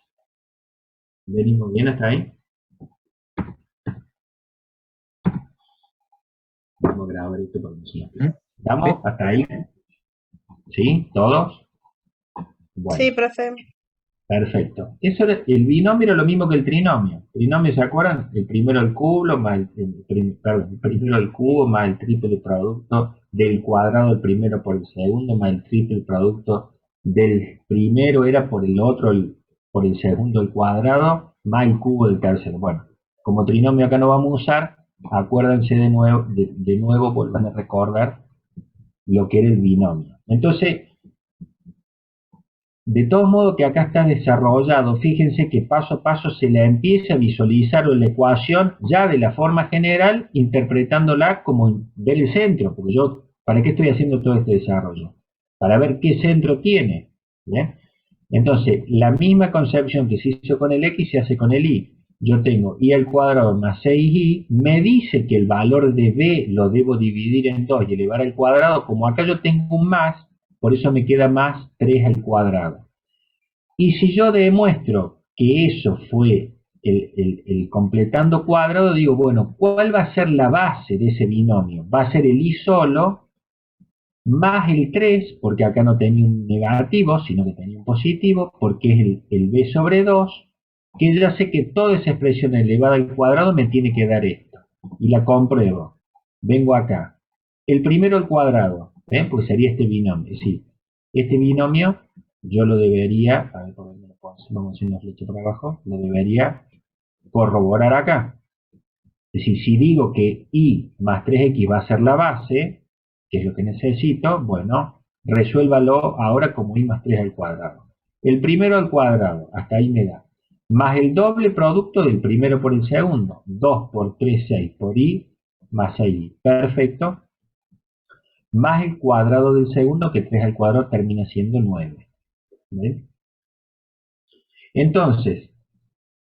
¿Venimos bien hasta ahí? Vamos a grabar esto por ejemplo. ¿Estamos hasta ahí? ¿Sí? ¿Todos? Bueno. Sí, profe. Perfecto. Eso era, el binomio era lo mismo que el trinomio. El trinomio, ¿se acuerdan? El primero al cubo más el primero al cubo más el triple producto del cuadrado del primero por el segundo más el triple producto del primero era por el otro, por el segundo al cuadrado más el cubo del tercero. Bueno, como trinomio acá no vamos a usar, acuérdense de nuevo, vuelvan a recordar lo que era el binomio. Entonces, de todos modos que acá está desarrollado, fíjense que paso a paso se la empieza a visualizar la ecuación ya de la forma general, interpretándola como ver el centro, porque yo, ¿para qué estoy haciendo todo este desarrollo? Para ver qué centro tiene. ¿Bien? Entonces, la misma concepción que se hizo con el x se hace con el y. Yo tengo y al cuadrado más 6y, me dice que el valor de b lo debo dividir en 2 y elevar al cuadrado, como acá yo tengo un más, por eso me queda más 3 al cuadrado. Y si yo demuestro que eso fue el completando cuadrado, digo, bueno, ¿cuál va a ser la base de ese binomio? Va a ser el i solo más el 3, porque acá no tenía un negativo, sino que tenía un positivo, porque es el b sobre 2, que yo sé que toda esa expresión elevada al cuadrado me tiene que dar esto. Y la compruebo. Vengo acá. El primero al cuadrado, ¿ven? Pues sería este binomio. Sí, este binomio yo lo debería, a ver, vamos a hacer una flecha para abajo, lo debería corroborar acá. Es decir, si digo que y más 3x va a ser la base, que es lo que necesito, bueno, resuélvalo ahora como y más 3 al cuadrado. El primero al cuadrado, hasta ahí me da. Más el doble producto del primero por el segundo. 2 por 3, 6 por y más 6y. Perfecto. más el cuadrado del segundo, que 3 al cuadrado termina siendo 9. ¿Ven? Entonces,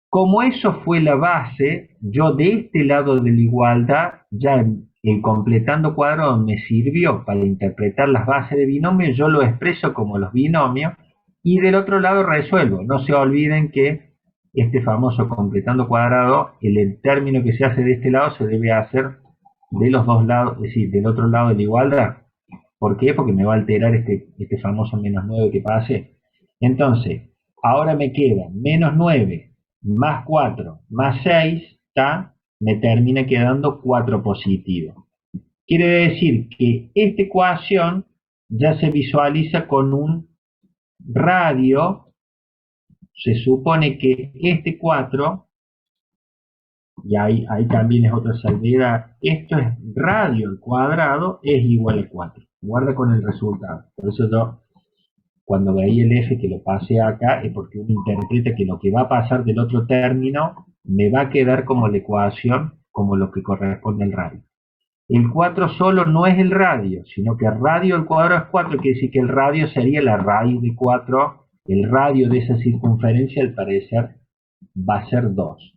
como eso fue la base, yo de este lado de la igualdad, ya el completando cuadrado me sirvió para interpretar las bases de binomios, yo lo expreso como los binomios, y del otro lado resuelvo. No se olviden que este famoso completando cuadrado, el término que se hace de este lado se debe hacer de los dos lados, es decir, del otro lado de la igualdad. ¿Por qué? Porque me va a alterar este famoso menos 9 que pasé. Entonces, ahora me queda menos 9 más 4 más 6, ¿tá? Me termina quedando 4 positivo. Quiere decir que esta ecuación ya se visualiza con un radio. Se supone que este 4, y ahí también es otra salvedad, esto es radio al cuadrado es igual a 4. Guarda con el resultado. Por eso yo, cuando veía el f que lo pasé acá, es porque uno interpreta que lo que va a pasar del otro término me va a quedar como la ecuación, como lo que corresponde al radio. El 4 solo no es el radio, sino que radio al cuadrado es 4, quiere decir que el radio sería la raíz de 4, el radio de esa circunferencia al parecer va a ser 2.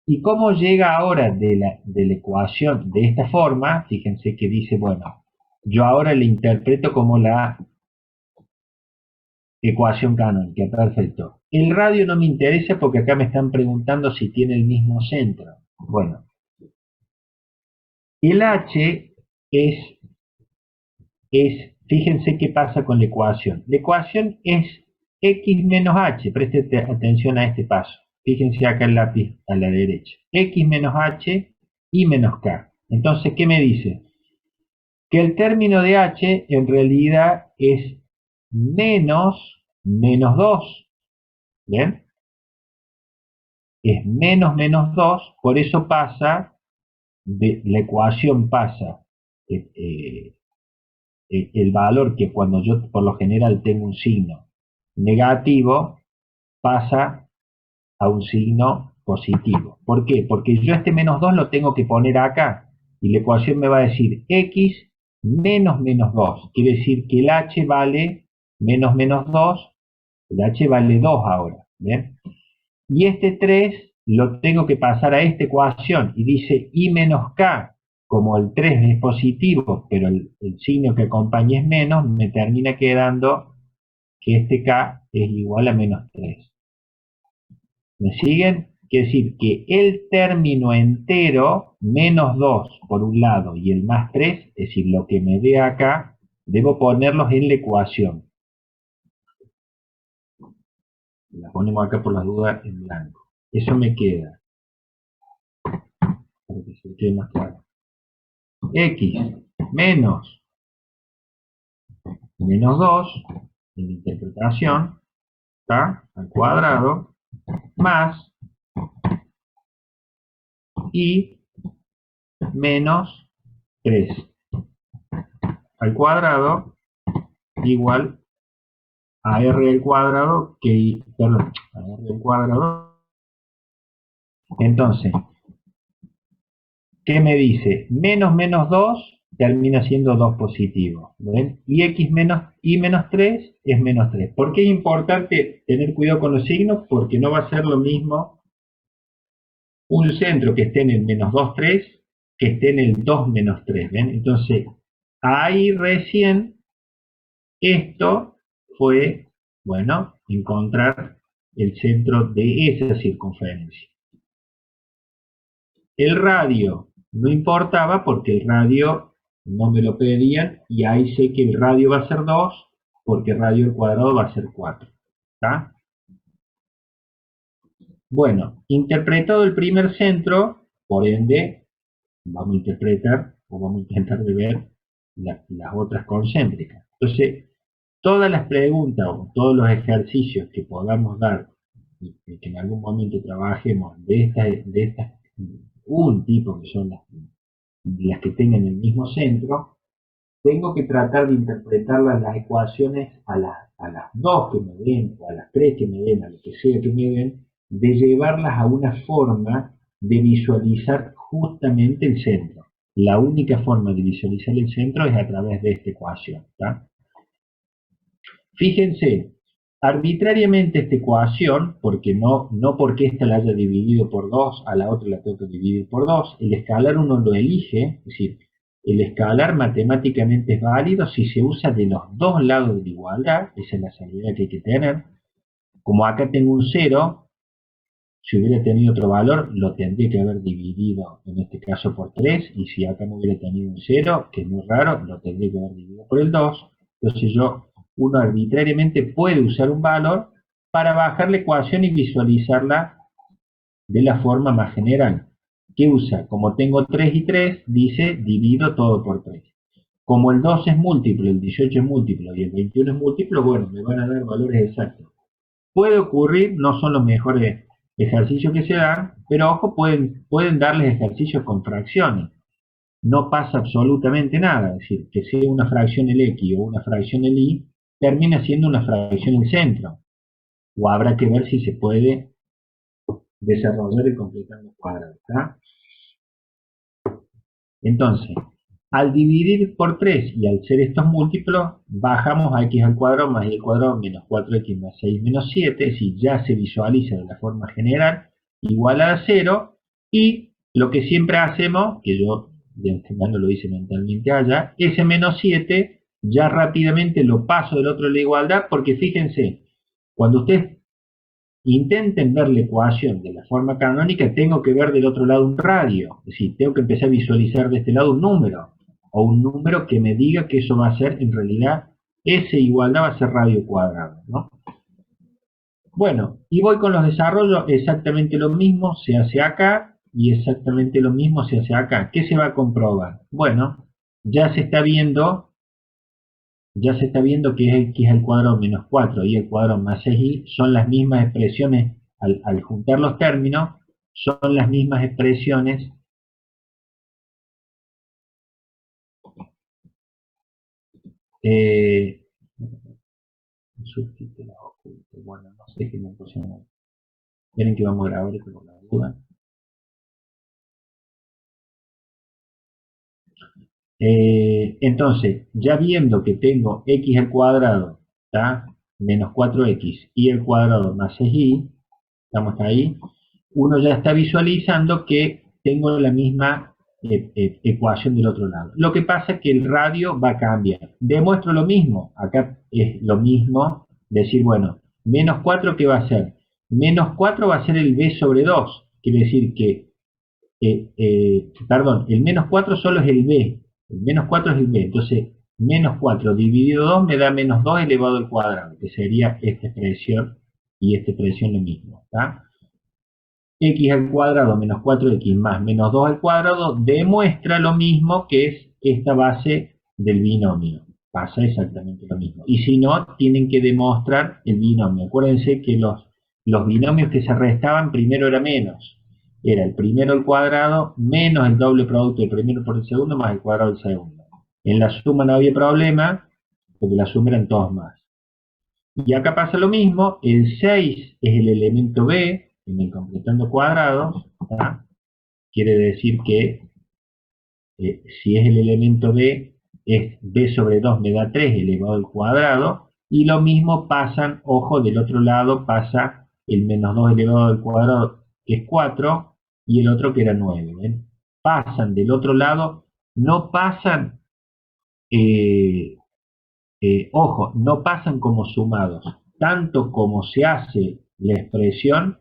¿Y cómo llega ahora de la ecuación de esta forma? Fíjense que dice, bueno, yo ahora le interpreto como la ecuación canónica, perfecto. El radio no me interesa porque acá me están preguntando si tiene el mismo centro. Bueno, el h fíjense qué pasa con la ecuación. La ecuación es x menos h, preste atención a este paso. Fíjense acá el lápiz a la derecha. X menos h y menos k. Entonces, ¿qué me dice? Que el término de h en realidad es menos 2. ¿Bien? Es menos 2, por eso pasa, la ecuación pasa, el valor que cuando yo por lo general tengo un signo negativo, pasa a un signo positivo. ¿Por qué? Porque yo este menos 2 lo tengo que poner acá, y la ecuación me va a decir x menos 2. Quiere decir que el h vale menos 2, el h vale 2 ahora. ¿Bien? Y este 3 lo tengo que pasar a esta ecuación, y dice y menos k, como el 3 es positivo, pero el signo que acompaña es menos, me termina quedando que este k es igual a menos 3. ¿Me siguen? Quiere decir que el término entero, menos 2 por un lado y el más 3, es decir, lo que me dé acá, debo ponerlos en la ecuación. La ponemos acá por las dudas en blanco. Eso me queda, para que se quede más claro. X menos 2 en la interpretación, ¿está? Al cuadrado, más y menos 3 al cuadrado igual a r al cuadrado, perdón, a r al cuadrado. Entonces, ¿qué me dice? Menos 2 termina siendo 2 positivo. ¿Ven? Y x menos y menos 3 es menos 3. ¿Por qué es importante tener cuidado con los signos? Porque no va a ser lo mismo un centro que esté en el menos 2, 3 que esté en el 2, menos 3. ¿Ven? Entonces, ahí recién esto fue, bueno, encontrar el centro de esa circunferencia. El radio no importaba porque el radio no me lo pedían, y ahí sé que el radio va a ser 2 porque radio al cuadrado va a ser 4. ¿Está? Bueno, interpretado el primer centro, por ende, vamos a interpretar o vamos a intentar de ver las otras concéntricas. Entonces, todas las preguntas o todos los ejercicios que podamos dar y que en algún momento trabajemos de estas un tipo que son las que tengan el mismo centro, tengo que tratar de interpretarlas las ecuaciones a las 2 que me den, o a las 3 que me den, a lo que sea que me den, de llevarlas a una forma de visualizar justamente el centro. la única forma de visualizar el centro es a través de esta ecuación, ¿tá? Fíjense, arbitrariamente esta ecuación, porque no porque esta la haya dividido por 2, a la otra la tengo que dividir por 2, el escalar uno lo elige, es decir, el escalar matemáticamente es válido si se usa de los dos lados de la igualdad, esa es la salida que hay que tener. Como acá tengo un 0, si hubiera tenido otro valor, lo tendría que haber dividido, en este caso, por 3, y si acá no hubiera tenido un 0, que es muy raro, lo tendría que haber dividido por el 2. Entonces uno arbitrariamente puede usar un valor para bajar la ecuación y visualizarla de la forma más general. ¿Qué usa? Como tengo 3 y 3, dice divido todo por 3. Como el 2 es múltiplo, el 18 es múltiplo y el 21 es múltiplo, bueno, me van a dar valores exactos. Puede ocurrir, no son los mejores ejercicios que se dan, pero ojo, pueden darles ejercicios con fracciones. No pasa absolutamente nada, es decir, que sea una fracción el X o una fracción el Y, termina siendo una fracción el centro. O habrá que ver si se puede desarrollar el completando cuadrado, ¿tá? Entonces, al dividir por 3 y al ser estos múltiplos, bajamos a x al cuadrado más y al cuadrado menos 4x más 6 menos 7, es decir, ya se visualiza de la forma general, igual a 0, y lo que siempre hacemos, que yo de antemano lo hice mentalmente allá, ese menos 7 ya rápidamente lo paso del otro de la igualdad, porque fíjense, cuando ustedes intenten ver la ecuación de la forma canónica, tengo que ver del otro lado un radio, es decir, tengo que empezar a visualizar de este lado un número, o un número que me diga que eso va a ser, en realidad, esa igualdad va a ser radio cuadrado, ¿no? Bueno, y voy con los desarrollos, exactamente lo mismo se hace acá, y exactamente lo mismo se hace acá. ¿Qué se va a comprobar? Bueno, ya se está viendo que es x al cuadrado menos 4 y al cuadrado más 6y son las mismas expresiones, al juntar los términos, son las mismas expresiones subtítulos ocultos. Bueno, no sé qué me pusieron. Miren que vamos a grabar esto por la duda. Entonces, ya viendo que tengo x al cuadrado, ¿tá? Menos 4x y al cuadrado más 6y, estamos ahí, uno ya está visualizando que tengo la misma ecuación del otro lado. Lo que pasa es que el radio va a cambiar. Demuestro lo mismo. Acá es lo mismo. Decir, bueno, menos 4, ¿qué va a ser? Menos 4 va a ser el b sobre 2. Quiere decir que, perdón, el menos 4 solo es el b. El menos 4 es el b. Entonces, menos 4 dividido 2 me da menos 2 elevado al cuadrado, que sería esta expresión y esta expresión lo mismo, ¿tá? X al cuadrado menos 4x más menos 2 al cuadrado demuestra lo mismo que es esta base del binomio. Pasa exactamente lo mismo. Y si no, tienen que demostrar el binomio. Acuérdense que los binomios que se restaban primero era menos. Era el primero al cuadrado menos el doble producto del primero por el segundo más el cuadrado del segundo. En la suma no había problema, porque la suma eran todos más. Y acá pasa lo mismo, el 6 es el elemento b, en el completando cuadrados, ¿tá? Quiere decir que si es el elemento b, es b sobre 2 me da 3 elevado al cuadrado, y lo mismo pasan, ojo, del otro lado pasa el menos 2 elevado al cuadrado, que es 4, y el otro que era 9, ¿ven? Pasan del otro lado, no pasan, ojo, no pasan como sumados, tanto como se hace la expresión,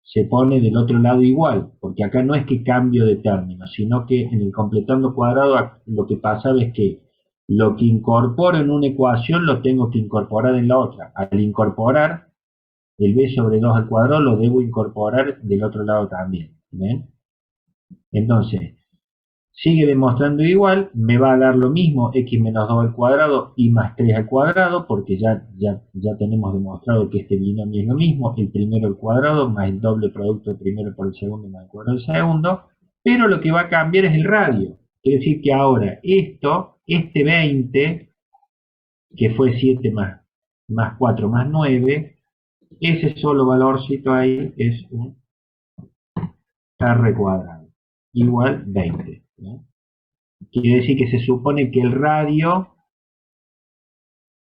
se pone del otro lado igual, porque acá no es que cambio de término, sino que en el completando cuadrado lo que pasaba es que lo que incorporo en una ecuación lo tengo que incorporar en la otra. Al incorporar el b sobre 2 al cuadrado lo debo incorporar del otro lado también. ¿Ven? Entonces, sigue demostrando igual, me va a dar lo mismo x menos 2 al cuadrado y más 3 al cuadrado, porque ya tenemos demostrado que este binomio es lo mismo, el primero al cuadrado más el doble producto del primero por el segundo más el cuadrado del segundo, pero lo que va a cambiar es el radio. Quiere decir que ahora este 20, que fue 7 más 4 más 9, ese solo valorcito ahí es un r cuadrado, igual 20. ¿no? Quiere decir que se supone que el radio,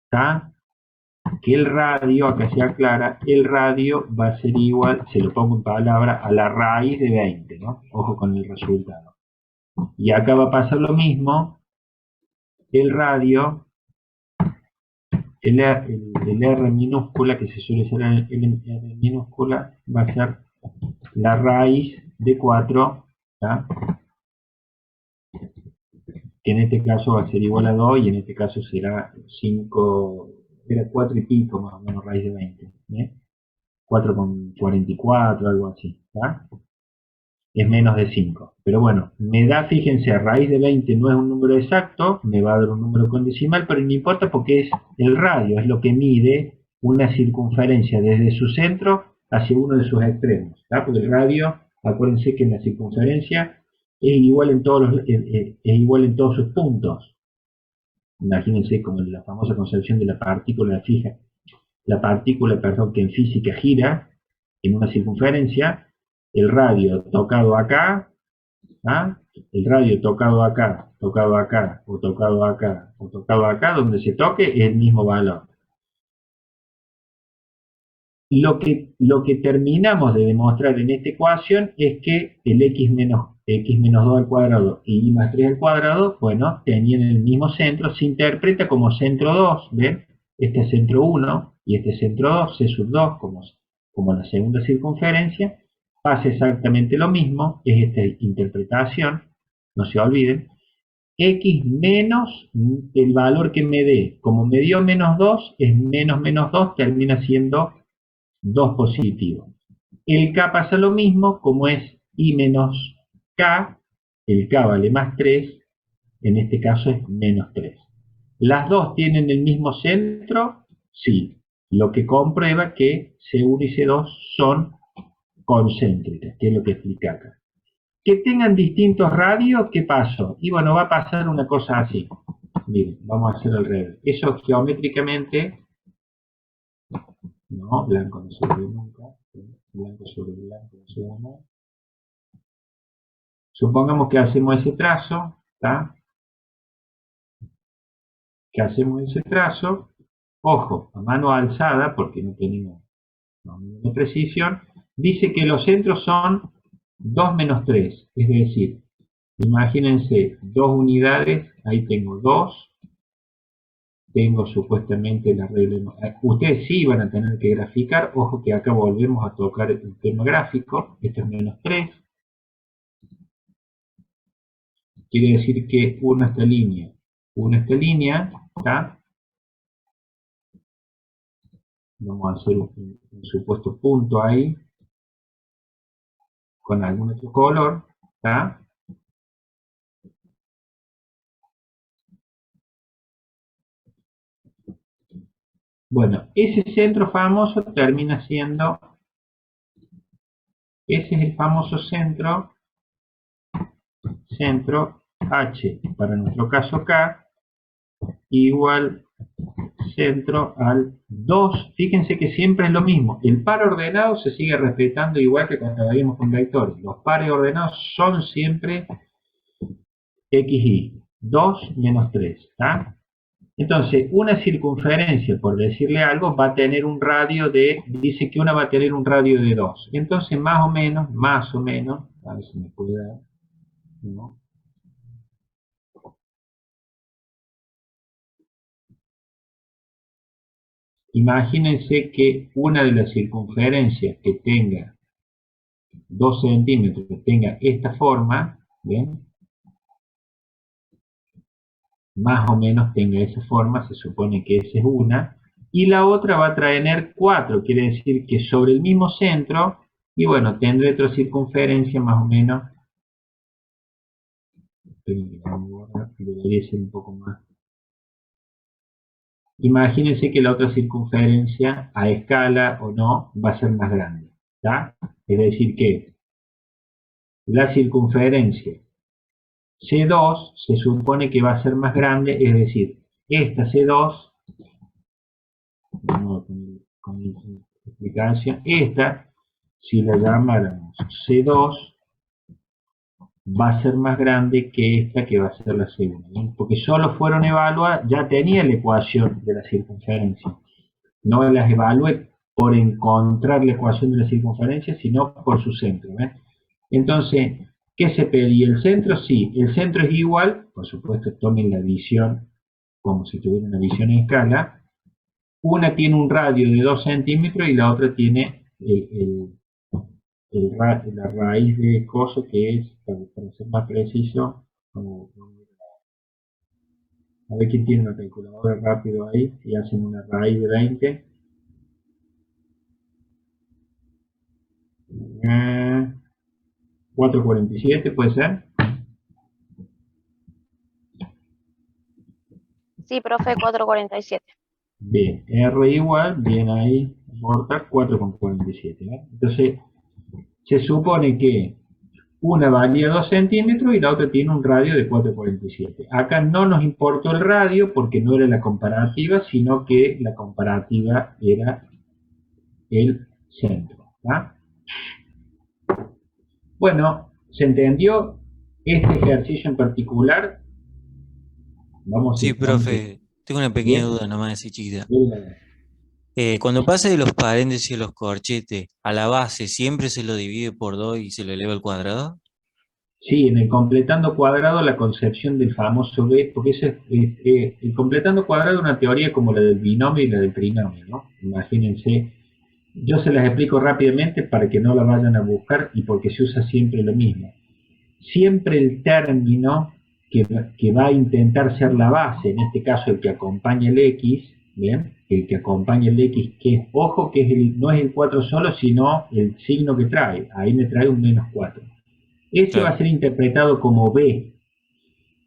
¿está? Que el radio, acá se aclara, el radio va a ser igual, se lo pongo en palabra, a la raíz de 20, ¿no? Ojo con el resultado. Y acá va a pasar lo mismo, el radio, el R minúscula, que se suele ser el R minúscula, va a ser la raíz de 4, ¿tá? Que en este caso va a ser igual a 2 y en este caso será 5, era 4 y pico más o menos raíz de 20, ¿eh? 4,44, algo así, ¿tá? Es menos de 5. Pero bueno, me da, fíjense, raíz de 20 no es un número exacto, me va a dar un número con decimal, pero no importa porque es el radio, es lo que mide una circunferencia desde su centro hacia uno de sus extremos, ¿tá? Porque el radio, acuérdense que en la circunferencia es igual en todos sus puntos. Imagínense como la famosa concepción de la partícula fija, perdón, que en física gira en una circunferencia, el radio tocado acá, ¿ah? El radio tocado acá, tocado acá, o tocado acá, o tocado acá, donde se toque es el mismo valor. Lo que terminamos de demostrar en esta ecuación es que el x menos 2 al cuadrado y y más 3 al cuadrado, bueno, tenían el mismo centro, se interpreta como centro 2, ¿ven? Este es centro 1 y este es centro 2, C sub 2 como la segunda circunferencia. Pasa exactamente lo mismo, es esta interpretación, no se olviden. X menos el valor que me dé, como me dio menos 2, es menos 2, termina siendo 2 positivo. El K pasa lo mismo, como es I menos K, el K vale más 3, en este caso es menos 3. ¿Las dos tienen el mismo centro? Sí. Lo que comprueba que C1 y C2 son concéntricas, que es lo que explica acá. Que tengan distintos radios, ¿qué pasó? Y bueno, va a pasar una cosa así. Miren, vamos a hacer al revés. Eso geométricamente, no, blanco no se ve nunca, blanco sobre blanco no se ve nada. Supongamos que hacemos ese trazo, ¿está? Que hacemos ese trazo, ojo, a mano alzada, porque no tenemos de precisión, dice que los centros son 2 menos 3, es decir, imagínense 2 unidades, ahí tengo 2, tengo supuestamente la regla, ustedes sí van a tener que graficar, ojo que acá volvemos a tocar el tema gráfico, esto es menos 3, quiere decir que una esta línea, ¿está? Vamos a hacer un supuesto punto ahí, con algún otro color, ¿está? Bueno, ese centro famoso termina siendo, ese es el famoso centro H, para nuestro caso K, igual centro al 2. Fíjense que siempre es lo mismo. El par ordenado se sigue respetando igual que cuando veíamos con vectores. Los pares ordenados son siempre xy. 2 menos 3. ¿Tá? Entonces, una circunferencia, por decirle algo, va a tener un radio de, dice que una va a tener un radio de 2. Entonces, más o menos, a ver si me puede dar, ¿no? Imagínense que una de las circunferencias que tenga 2 centímetros, que tenga esta forma, ¿ven? Más o menos tenga esa forma, se supone que esa es una, y la otra va a tener 4, quiere decir que sobre el mismo centro, y bueno, tendré otra circunferencia más o menos, debería ser un poco más. Imagínense que la otra circunferencia, a escala o no, va a ser más grande, ¿tá? Es decir que la circunferencia C2 se supone que va a ser más grande, es decir, esta C2, con mi explicación, esta, si la llamáramos C2, va a ser más grande que esta que va a ser la segunda, ¿bien? Porque solo fueron evaluadas, ya tenía la ecuación de la circunferencia. No las evalué por encontrar la ecuación de la circunferencia, sino por su centro, ¿ves? Entonces, ¿qué se pedía? ¿El centro? Sí, el centro es igual, por supuesto tomen la visión como si tuviera una visión en escala. Una tiene un radio de 2 centímetros y la otra tiene la raíz de coso que es, para ser más preciso, a ver quién tiene una calculadora rápido ahí, si hacen una raíz de 20. 447 puede ser. Sí, profe, 447. Bien, R igual, bien ahí, aporta 4,47. ¿eh? Entonces, se supone que una valía 2 centímetros y la otra tiene un radio de 4,47. Acá no nos importó el radio porque no era la comparativa, sino que la comparativa era el centro. ¿tá? Bueno, ¿se entendió este ejercicio en particular? Vamos Sí, a profe, tengo una pequeña Bien. duda nomás así chiquita. Bien. Cuando pasa de los paréntesis a los corchetes, a la base siempre se lo divide por 2 y se lo eleva al cuadrado. Sí, en el completando cuadrado la concepción del famoso B, porque el completando cuadrado es una teoría como la del binomio y la del trinomio, ¿no? Imagínense, yo se las explico rápidamente para que no la vayan a buscar y porque se usa siempre lo mismo. Siempre el término que va a intentar ser la base, en este caso el que acompaña el X, ¿bien? El que acompaña el X, que es, ojo, que es no es el 4 solo, sino el signo que trae, ahí me trae un menos 4. Ese va a ser interpretado como B.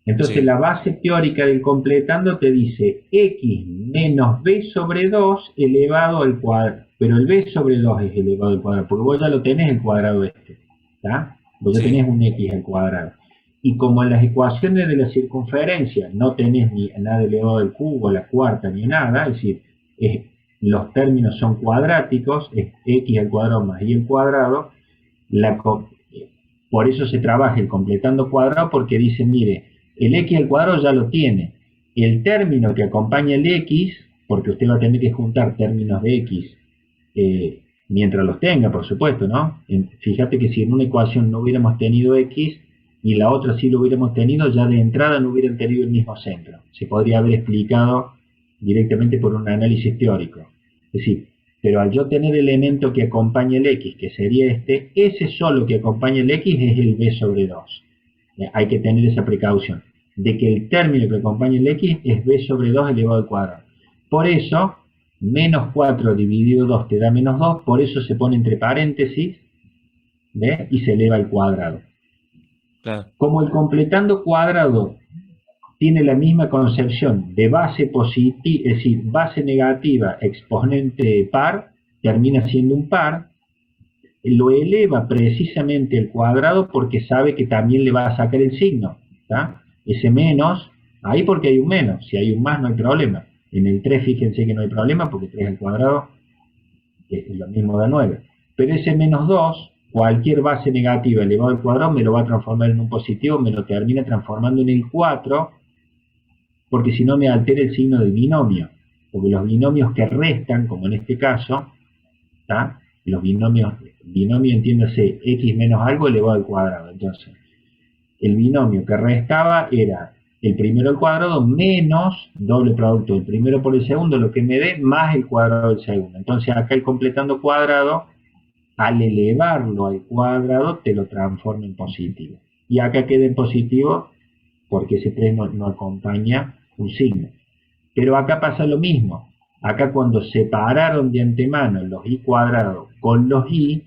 Entonces Sí. la base teórica del completando te dice X menos B sobre 2 elevado al cuadrado. Pero el B sobre 2 es elevado al cuadrado, porque vos ya lo tenés el cuadrado este. ¿Tá? Vos ya Sí. tenés un X al cuadrado. Y como en las ecuaciones de la circunferencia no tenés ni nada elevado al cubo, la cuarta, ni nada, es decir, los términos son cuadráticos, es X al cuadrado más Y al cuadrado, por eso se trabaja el completando cuadrado, porque dice, mire, el X al cuadrado ya lo tiene. El término que acompaña el X, porque usted va a tener que juntar términos de X mientras los tenga, por supuesto, ¿no? Fíjate que si en una ecuación no hubiéramos tenido X y la otra sí lo hubiéramos tenido, ya de entrada no hubieran tenido el mismo centro. Se podría haber explicado directamente por un análisis teórico. Es decir, pero al yo tener el elemento que acompaña el X, que sería este, ese solo que acompaña el X es el B sobre 2. Hay que tener esa precaución, de que el término que acompaña el X es B sobre 2 elevado al cuadrado. Por eso, menos 4 dividido 2 te da menos 2, por eso se pone entre paréntesis, ¿ves? Y se eleva al cuadrado. Claro. Como el completando cuadrado tiene la misma concepción de base positiva, es decir, base negativa, exponente par, termina siendo un par, lo eleva precisamente el cuadrado porque sabe que también le va a sacar el signo, ¿tá? Ese menos, ahí porque hay un menos, si hay un más no hay problema. En el 3 fíjense que no hay problema porque 3 al cuadrado es lo mismo de 9. Pero ese menos 2, cualquier base negativa elevado al cuadrado me lo va a transformar en un positivo, me lo termina transformando en el 4, porque si no me altera el signo del binomio. Porque los binomios que restan, como en este caso, ¿tá? Los binomio entiéndase x menos algo elevado al cuadrado. Entonces, el binomio que restaba era el primero al cuadrado menos doble producto del primero por el segundo, lo que me dé, más el cuadrado del segundo. Entonces acá el completando cuadrado, al elevarlo al cuadrado, te lo transforma en positivo. Y acá queda en positivo porque ese 3 no acompaña un signo. Pero acá pasa lo mismo. Acá cuando separaron de antemano los i cuadrados con los i,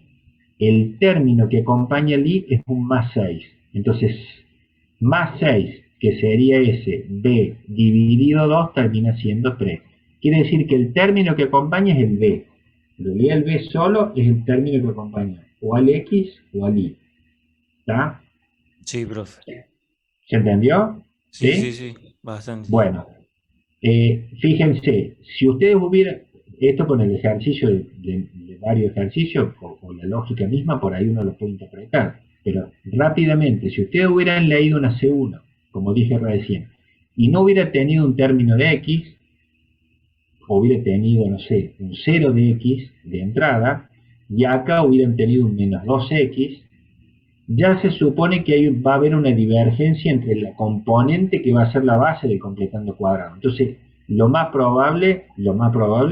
el término que acompaña el i es un más 6. Entonces, más 6, que sería ese b dividido 2, termina siendo 3. Quiere decir que el término que acompaña es el b. En realidad el b solo es el término que acompaña o al x o al i. ¿Está? Sí, profe. ¿Se entendió? Sí, sí, sí, bastante. Bueno. Fíjense, si ustedes hubieran, esto con el ejercicio de varios ejercicios, o la lógica misma, por ahí uno lo puede interpretar. Pero rápidamente, si ustedes hubieran leído una C1, como dije recién, y no hubiera tenido un término de X, o hubiera tenido, no sé, un 0 de X de entrada, y acá hubieran tenido un menos 2X, ya se supone que va a haber una divergencia entre la componente que va a ser la base del completando cuadrado. Entonces, lo más probable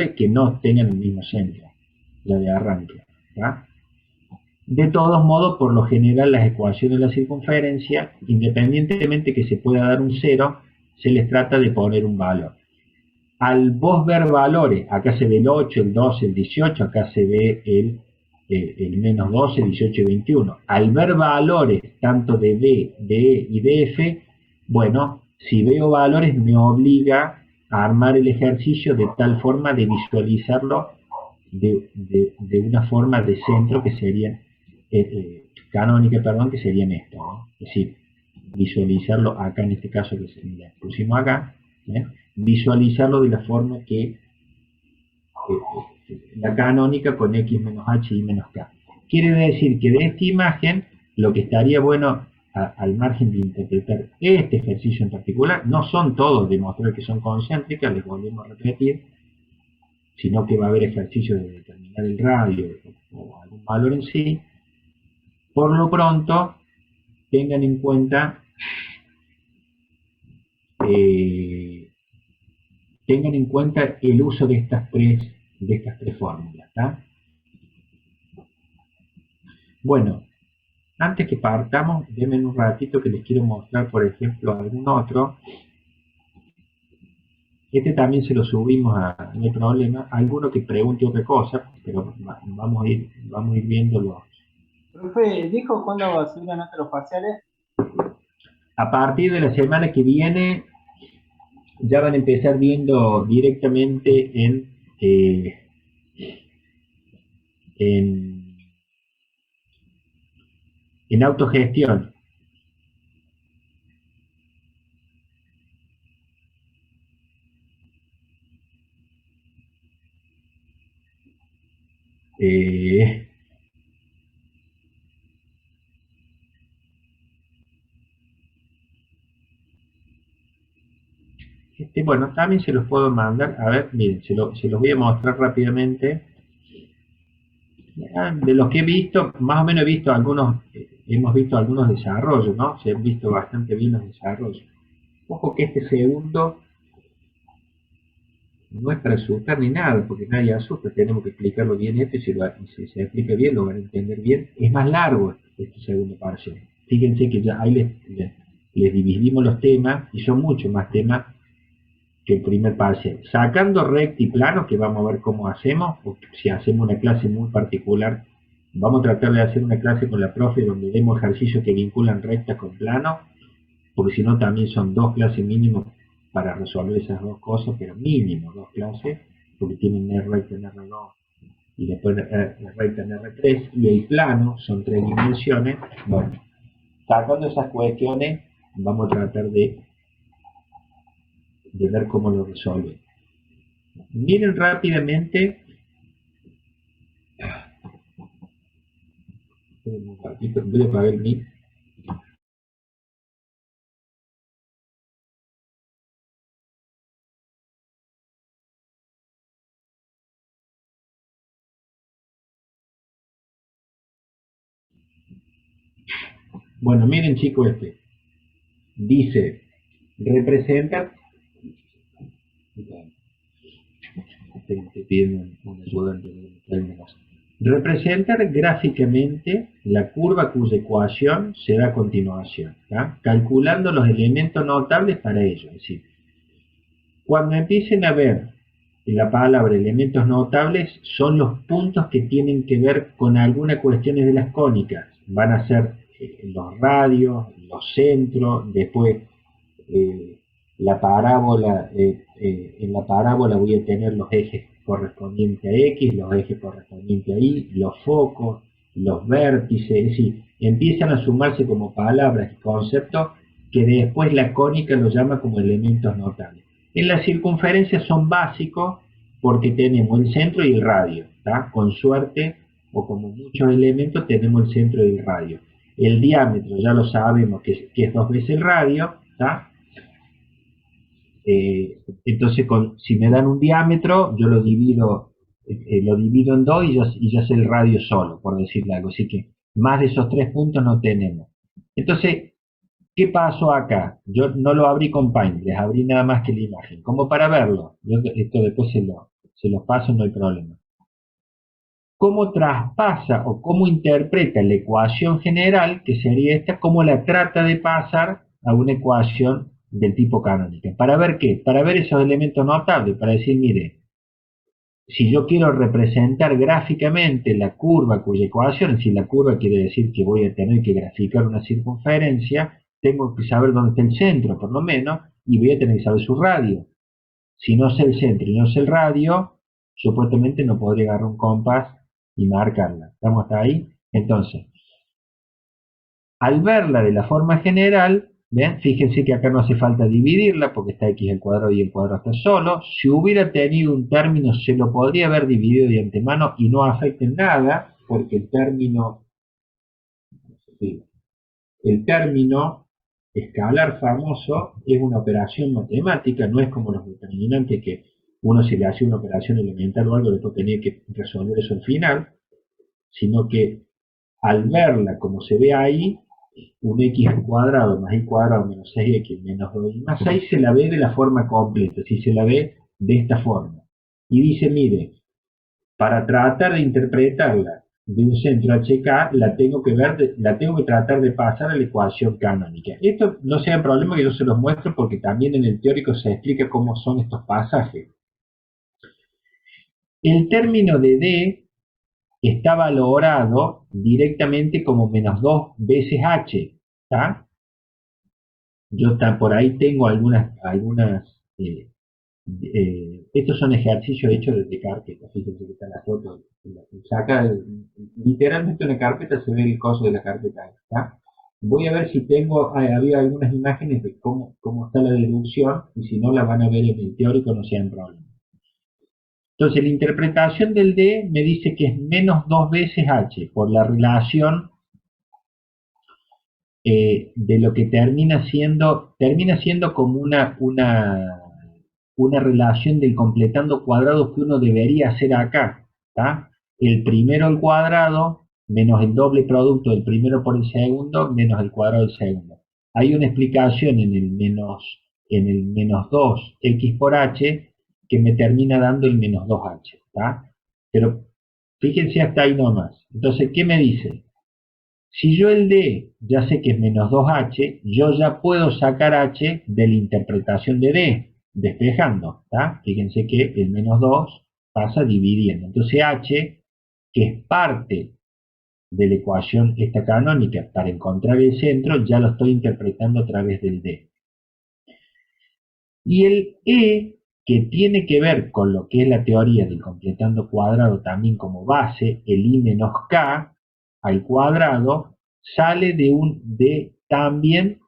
es que no tengan el mismo centro, la de arranque, ¿tá? De todos modos, por lo general, las ecuaciones de la circunferencia, independientemente que se pueda dar un 0, se les trata de poner un valor. Al vos ver valores, acá se ve el 8, el 12, el 18, acá se ve el menos 12, 18 y 21. Al ver valores tanto de D, de E y de F, bueno, si veo valores me obliga a armar el ejercicio de tal forma de visualizarlo de una forma de centro que sería canónica, perdón, que serían esto, ¿no? Es decir, visualizarlo acá en este caso que le pusimos acá, ¿eh? Visualizarlo de la forma que la canónica con X menos H y menos K. Quiere decir que de esta imagen lo que estaría bueno al margen de interpretar este ejercicio en particular, no son todos demostrar que son concéntricas, les volvemos a repetir, sino que va a haber ejercicios de determinar el radio o algún valor en sí. Por lo pronto, tengan en cuenta el uso de estas tres fórmulas, ¿tá? Bueno, antes que partamos, denme un ratito que les quiero mostrar, por ejemplo, algún otro. Este también se lo subimos no hay problema. Alguno que pregunte otra cosa, pero vamos a ir viéndolo. Profe, ¿dijo cuándo va a subir la nota de los parciales? A partir de la semana que viene, ya van a empezar viendo directamente en autogestión. Bueno, también se los puedo mandar. A ver, miren, se los voy a mostrar rápidamente. De los que he visto, más o menos he visto algunos, hemos visto algunos desarrollos, ¿no? Se han visto bastante bien los desarrollos. Ojo que este segundo no es para asustar ni nada, porque nadie asusta, tenemos que explicarlo bien esto, y si se explica bien lo van a entender bien. Es más largo este segundo parcial. Fíjense que ya ahí les dividimos los temas, y son muchos más temas que el primer parcial. Sacando recta y plano, que vamos a ver cómo hacemos, o si hacemos una clase muy particular, vamos a tratar de hacer una clase con la profe donde demos ejercicios que vinculan rectas con plano, porque si no también son 2 clases mínimo para resolver esas dos cosas, pero mínimo 2 clases, porque tienen R recta en R2 y después R recta en R3, y el plano son 3 dimensiones. Bueno, sacando esas cuestiones, vamos a tratar de ver cómo lo resuelven. Miren rápidamente. Un ratito, voy a apagar el mic. Bueno, miren chicos, dice representar. Te piden un ayudante de términos. Representar gráficamente la curva cuya ecuación se da a continuación, ¿tá? Calculando los elementos notables para ello. Es decir, cuando empiecen a ver la palabra elementos notables, son los puntos que tienen que ver con algunas cuestiones de las cónicas. Van a ser los radios, los centros, después la parábola. En la parábola voy a tener los ejes correspondientes a X, los ejes correspondientes a Y, los focos, los vértices, es decir, empiezan a sumarse como palabras y conceptos que después la cónica lo llama como elementos notables. En la circunferencia son básicos porque tenemos el centro y el radio, ¿tá? Con suerte, o como muchos elementos, tenemos el centro y el radio. El diámetro ya lo sabemos que es 2 veces el radio, ¿tá? Entonces, si me dan un diámetro, yo lo divido en 2 y ya sé el radio solo, por decirle algo. Así que más de esos 3 puntos no tenemos. Entonces, ¿qué pasó acá? Yo no lo abrí con Paint, les abrí nada más que la imagen, como para verlo. Esto después se los paso, no hay problema. ¿Cómo traspasa o cómo interpreta la ecuación general, que sería esta, cómo la trata de pasar a una ecuación del tipo canónica? ¿Para ver qué? Para ver esos elementos notables, para decir, mire, si yo quiero representar gráficamente la curva cuya ecuación, es decir, la curva quiere decir que voy a tener que graficar una circunferencia, tengo que saber dónde está el centro, por lo menos, y voy a tener que saber su radio. Si no sé el centro y no sé el radio, supuestamente no podría agarrar un compás y marcarla. ¿Estamos hasta ahí? Entonces, al verla de la forma general, ¿ven? Fíjense que acá no hace falta dividirla porque está x al cuadrado y el cuadrado está solo. Si hubiera tenido un término, se lo podría haber dividido de antemano y no afecta en nada, porque el término escalar famoso es una operación matemática, no es como los determinantes que uno se le hace una operación elemental o algo, después tenía que resolver eso al final, sino que al verla como se ve ahí, un x al cuadrado más y cuadrado menos 6x menos 2y más 6 se la ve de la forma completa, si se la ve de esta forma. Y dice, mire, para tratar de interpretarla de un centro HK, la tengo que tratar de pasar a la ecuación canónica. Esto no sea un problema que yo se los muestro porque también en el teórico se explica cómo son estos pasajes. El término de D está valorado directamente como menos 2 veces H, ¿tá? Yo por ahí tengo estos son ejercicios hechos desde carpeta, fíjense que está la foto, saca literalmente una carpeta, se ve el coso de la carpeta, ¿tá? Voy a ver si había algunas imágenes de cómo está la deducción, y si no la van a ver en el teórico, no sean problema. Entonces la interpretación del D me dice que es menos 2 veces H, por la relación de lo que termina siendo como una relación del completando cuadrados que uno debería hacer acá, ¿tá? El primero al cuadrado menos el doble producto del primero por el segundo menos el cuadrado del segundo. Hay una explicación en el menos 2x por h que me termina dando el menos 2h, ¿tá? Pero fíjense hasta ahí nomás. Entonces, ¿qué me dice? Si yo el D ya sé que es menos 2h, yo ya puedo sacar h de la interpretación de D, despejando, ¿tá? Fíjense que el menos 2 pasa dividiendo. Entonces h, que es parte de la ecuación esta canónica para encontrar el centro, ya lo estoy interpretando a través del D. Y el E, que tiene que ver con lo que es la teoría del completando cuadrado también como base, el I menos K al cuadrado, sale de también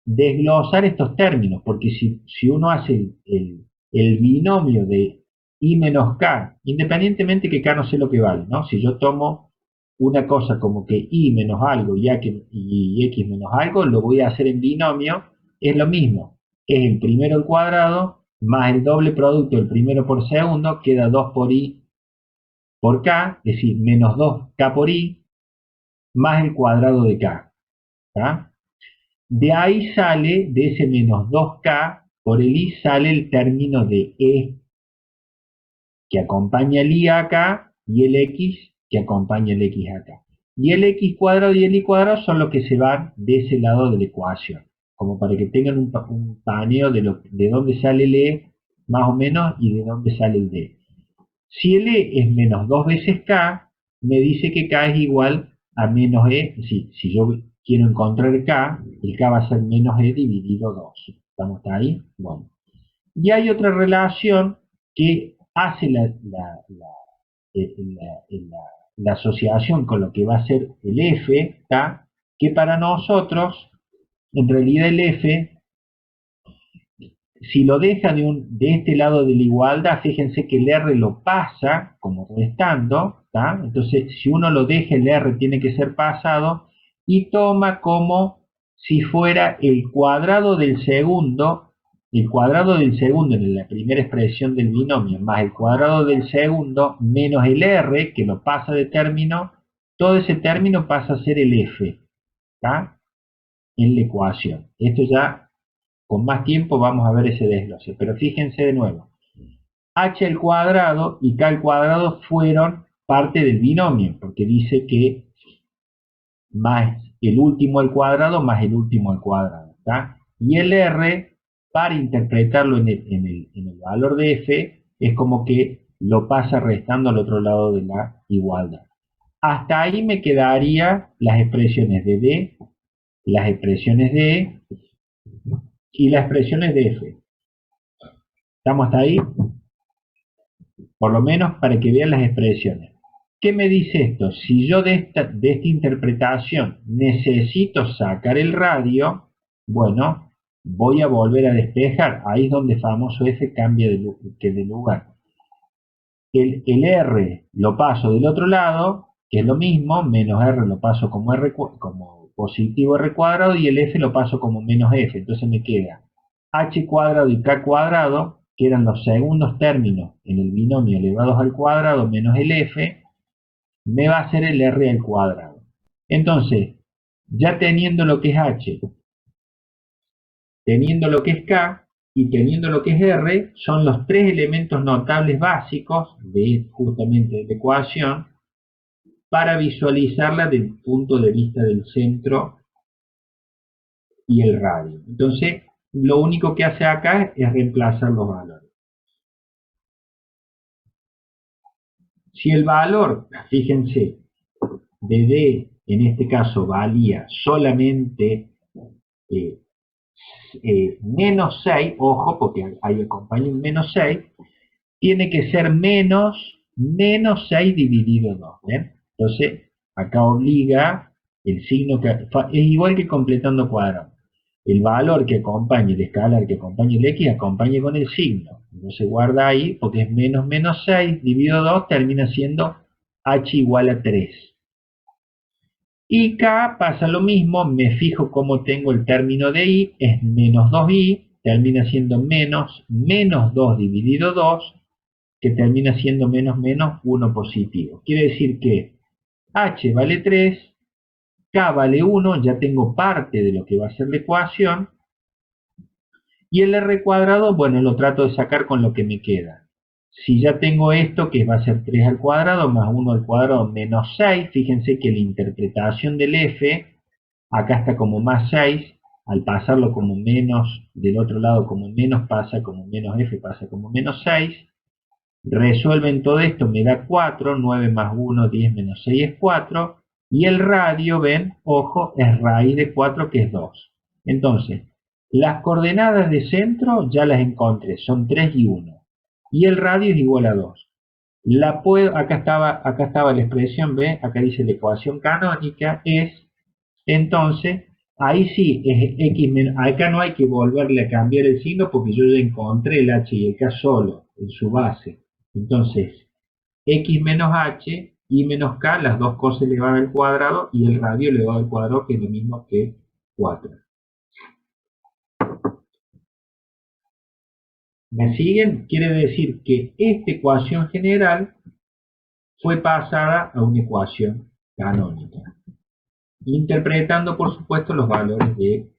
desglosar estos términos, porque si uno hace el binomio de I menos K, independientemente que K no sé lo que vale, ¿no? Si yo tomo una cosa como que I menos algo y X menos algo, lo voy a hacer en binomio, es lo mismo. Es el primero al cuadrado más el doble producto del primero por segundo, queda 2 por I por K, es decir, menos 2K por I, más el cuadrado de K, ¿tá? De ahí sale, de ese menos 2K por el I, sale el término de E, que acompaña el I acá, y el X, que acompaña el X acá. Y el X cuadrado y el Y cuadrado son los que se van de ese lado de la ecuación, como para que tengan un paneo de dónde sale el E, más o menos, y de dónde sale el D. Si el E es menos 2 veces K, me dice que K es igual a menos E, es decir, si yo quiero encontrar K, el K va a ser menos E dividido 2. ¿Estamos hasta ahí? Bueno. Y hay otra relación que hace la asociación con lo que va a ser el F, ¿tá? Que para nosotros, en realidad el F, si lo deja de este lado de la igualdad, fíjense que el R lo pasa como restando, ¿tá? Entonces, si uno lo deja, el R tiene que ser pasado y toma como si fuera el cuadrado del segundo en la primera expresión del binomio, más el cuadrado del segundo, menos el R, que lo pasa de término, todo ese término pasa a ser el F, ¿tá? En la ecuación. Esto ya, con más tiempo, vamos a ver ese desglose, pero fíjense de nuevo. H al cuadrado y K al cuadrado fueron parte del binomio, porque dice que más el último al cuadrado más el último al cuadrado, ¿tá? Y el R, para interpretarlo en el valor de F, es como que lo pasa restando al otro lado de la igualdad. Hasta ahí me quedaría las expresiones de D, las expresiones de E y las expresiones de F. ¿Estamos hasta ahí? Por lo menos para que vean las expresiones. ¿Qué me dice esto? Si yo de esta interpretación necesito sacar el radio, bueno, voy a volver a despejar. Ahí es donde el famoso F cambia de lugar. El R lo paso del otro lado, que es lo mismo, menos R lo paso como positivo R cuadrado y el F lo paso como menos F. Entonces me queda H cuadrado y K cuadrado, que eran los segundos términos en el binomio elevados al cuadrado menos el F, me va a ser el R al cuadrado. Entonces, ya teniendo lo que es H, teniendo lo que es K y teniendo lo que es R, son los tres elementos notables básicos de justamente de la ecuación para visualizarla desde el punto de vista del centro y el radio. Entonces, lo único que hace acá es reemplazar los valores. Si el valor, fíjense, de D en este caso valía solamente menos 6, ojo, porque ahí acompaña un menos 6, tiene que ser menos 6 dividido 2, ¿ven? Entonces, acá obliga el signo que es igual que completando cuadrado. El valor que acompañe el escalar, que acompañe el X, acompañe con el signo. Entonces guarda ahí, porque es menos 6 dividido 2, termina siendo H igual a 3. Y K pasa lo mismo, me fijo cómo tengo el término de I, es menos 2I, termina siendo menos 2 dividido 2, que termina siendo menos 1 positivo. Quiere decir que H vale 3, K vale 1, ya tengo parte de lo que va a ser la ecuación, y el R cuadrado, bueno, lo trato de sacar con lo que me queda. Si ya tengo esto, que va a ser 3 al cuadrado más 1 al cuadrado menos 6, fíjense que la interpretación del F, acá está como más 6, al pasarlo como menos, del otro lado como menos pasa como menos F, pasa como menos 6, resuelven todo esto, me da 4, 9 más 1, 10 menos 6 es 4, y el radio, ven, ojo, es raíz de 4 que es 2. Entonces, las coordenadas de centro ya las encontré, son 3 y 1. Y el radio es igual a 2. Acá estaba la expresión, ¿ve? Acá dice la ecuación canónica, es, entonces, ahí sí, es X menos, acá no hay que volverle a cambiar el signo porque yo ya encontré el H y el K solo, en su base. Entonces, X menos H, Y menos K, las dos cosas elevadas al cuadrado, y el radio elevado al cuadrado, que es lo mismo que 4. ¿Me siguen? Quiere decir que esta ecuación general fue pasada a una ecuación canónica, interpretando por supuesto los valores de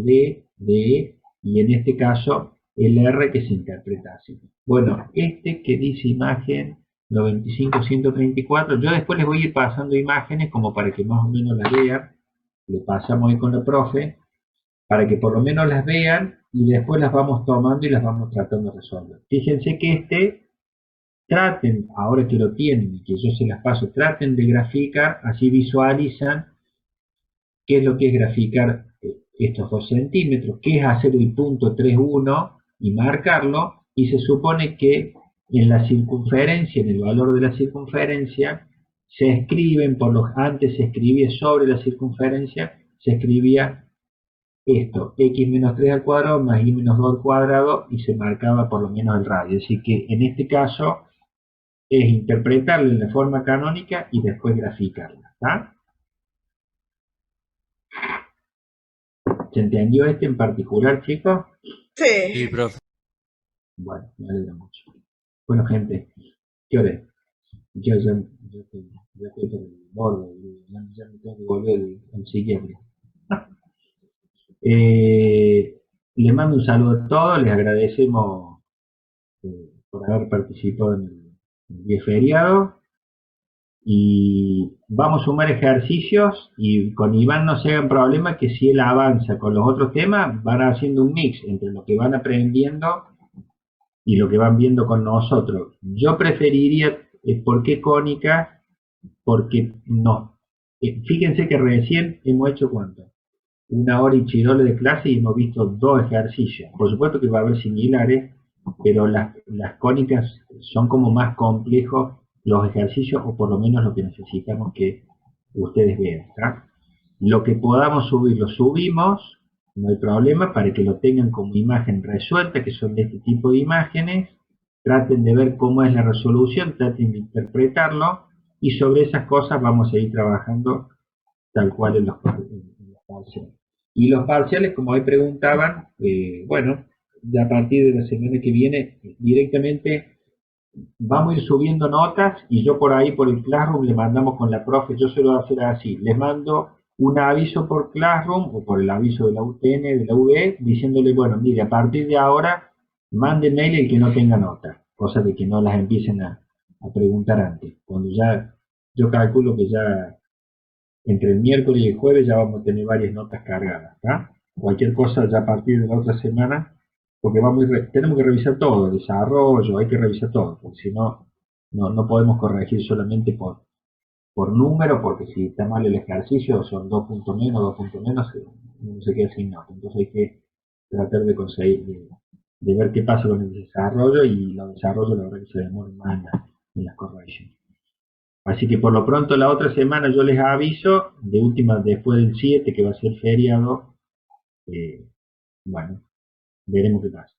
D, de E, y en este caso el R que se interpreta así. Bueno, este que dice imagen 95-134, yo después les voy a ir pasando imágenes como para que más o menos las vean, le pasamos ahí con la profe, para que por lo menos las vean y después las vamos tomando y las vamos tratando de resolver. Fíjense que traten, ahora que lo tienen y que yo se las paso, traten de graficar, así visualizan qué es lo que es graficar estos 2 centímetros, qué es hacer el punto 3,1 y marcarlo, y se supone que en la circunferencia, en el valor de la circunferencia, se escriben, antes se escribía sobre la circunferencia, se escribía esto, X menos 3 al cuadrado más Y menos 2 al cuadrado, y se marcaba por lo menos el radio. Así que en este caso, es interpretarla en la forma canónica y después graficarla. ¿Está? ¿Se entendió este en particular, chicos? Sí, Sí. profe. Bueno, me alegra mucho. Bueno, gente, ¿qué hora es? Yo estoy por el borde, ya me tengo que volver al psiquiatra. Les mando un saludo a todos, les agradecemos por haber participado en el día feriado y vamos a sumar ejercicios y con Iván no se hagan problema que si él avanza con los otros temas van haciendo un mix entre lo que van aprendiendo y lo que van viendo con nosotros. Yo preferiría, ¿por qué cónica? Porque no. Fíjense que recién hemos hecho ¿cuánto? 1 hora y chirole de clase y hemos visto 2 ejercicios. Por supuesto que va a haber similares, pero las cónicas son como más complejos los ejercicios, o por lo menos lo que necesitamos que ustedes vean. ¿Tá? Lo que podamos subir, lo subimos, no hay problema, para que lo tengan como imagen resuelta, que son de este tipo de imágenes. Traten de ver cómo es la resolución, traten de interpretarlo, y sobre esas cosas vamos a ir trabajando tal cual en los parciales. Y los parciales, como hoy preguntaban, bueno, ya a partir de la semana que viene, directamente vamos a ir subiendo notas, y yo por ahí, por el Classroom, le mandamos con la profe, yo suelo hacer así, les mando un aviso por Classroom, o por el aviso de la UTN, de la UB, diciéndole, bueno, mire, a partir de ahora, mande mail el que no tenga nota, cosa de que no las empiecen a preguntar antes. Cuando ya, yo calculo que ya entre el miércoles y el jueves ya vamos a tener varias notas cargadas, ¿tá? Cualquier cosa ya a partir de la otra semana, porque tenemos que revisar todo, el desarrollo, hay que revisar todo, porque si no, no podemos corregir solamente por número, porque si está mal el ejercicio, son 2 puntos menos, 2 puntos menos, uno se queda sin nota. Entonces hay que tratar de conseguir, de ver qué pasa con el desarrollo, y los desarrollos la verdad que se demoran más en las correcciones. Así que por lo pronto la otra semana yo les aviso, de última después del 7, que va a ser feriado, bueno, veremos qué pasa.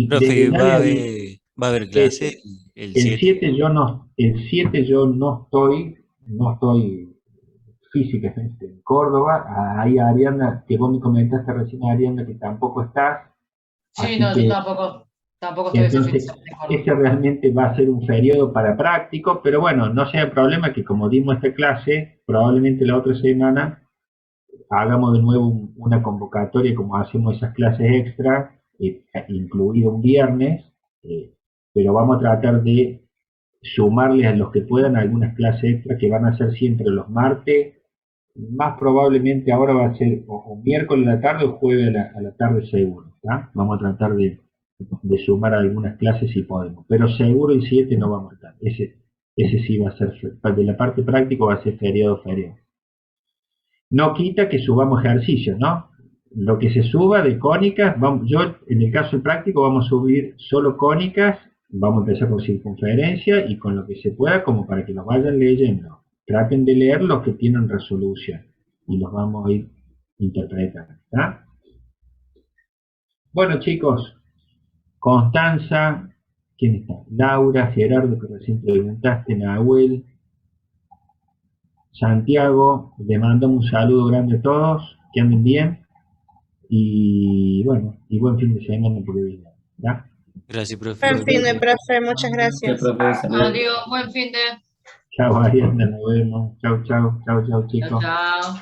Profe, Ya les va a haber clase el el 7. 7 yo no estoy físicamente en Córdoba. Ahí Ariana, que vos me comentaste recién, Ariana, que tampoco estás. Sí, Así no, que, yo tampoco estoy ese fin de entonces, semana en Córdoba. este realmente va a ser un periodo para práctico, pero bueno, no sea problema que como dimos esta clase, probablemente la otra semana hagamos de nuevo una convocatoria como hacemos esas clases extra, incluido un viernes, pero vamos a tratar de sumarles a los que puedan algunas clases extra que van a ser siempre los martes, más probablemente ahora va a ser o miércoles a la tarde o jueves a la tarde seguro, ¿tá? Vamos a tratar de sumar algunas clases si podemos, pero seguro el 7 no vamos a estar, ese sí va a ser, de la parte práctica va a ser feriado. No quita que subamos ejercicios, ¿no? Lo que se suba de cónicas, yo en el caso del práctico vamos a subir solo cónicas, vamos a empezar con circunferencia y con lo que se pueda, como para que los vayan leyendo. Traten de leer los que tienen resolución y los vamos a ir interpretando, ¿está? Bueno, chicos, Constanza, ¿quién está? Laura, Gerardo, que recién preguntaste, Nahuel, Santiago, les mandamos un saludo grande a todos, que anden bien, y bueno, y buen fin de semana por hoy, ¿ya? Gracias, profe. Buen fin de profe, muchas gracias. Adiós, buen fin de. Chao, Ariana, nos vemos. Chao, chao, chao, chao, Chao, chicos. chao.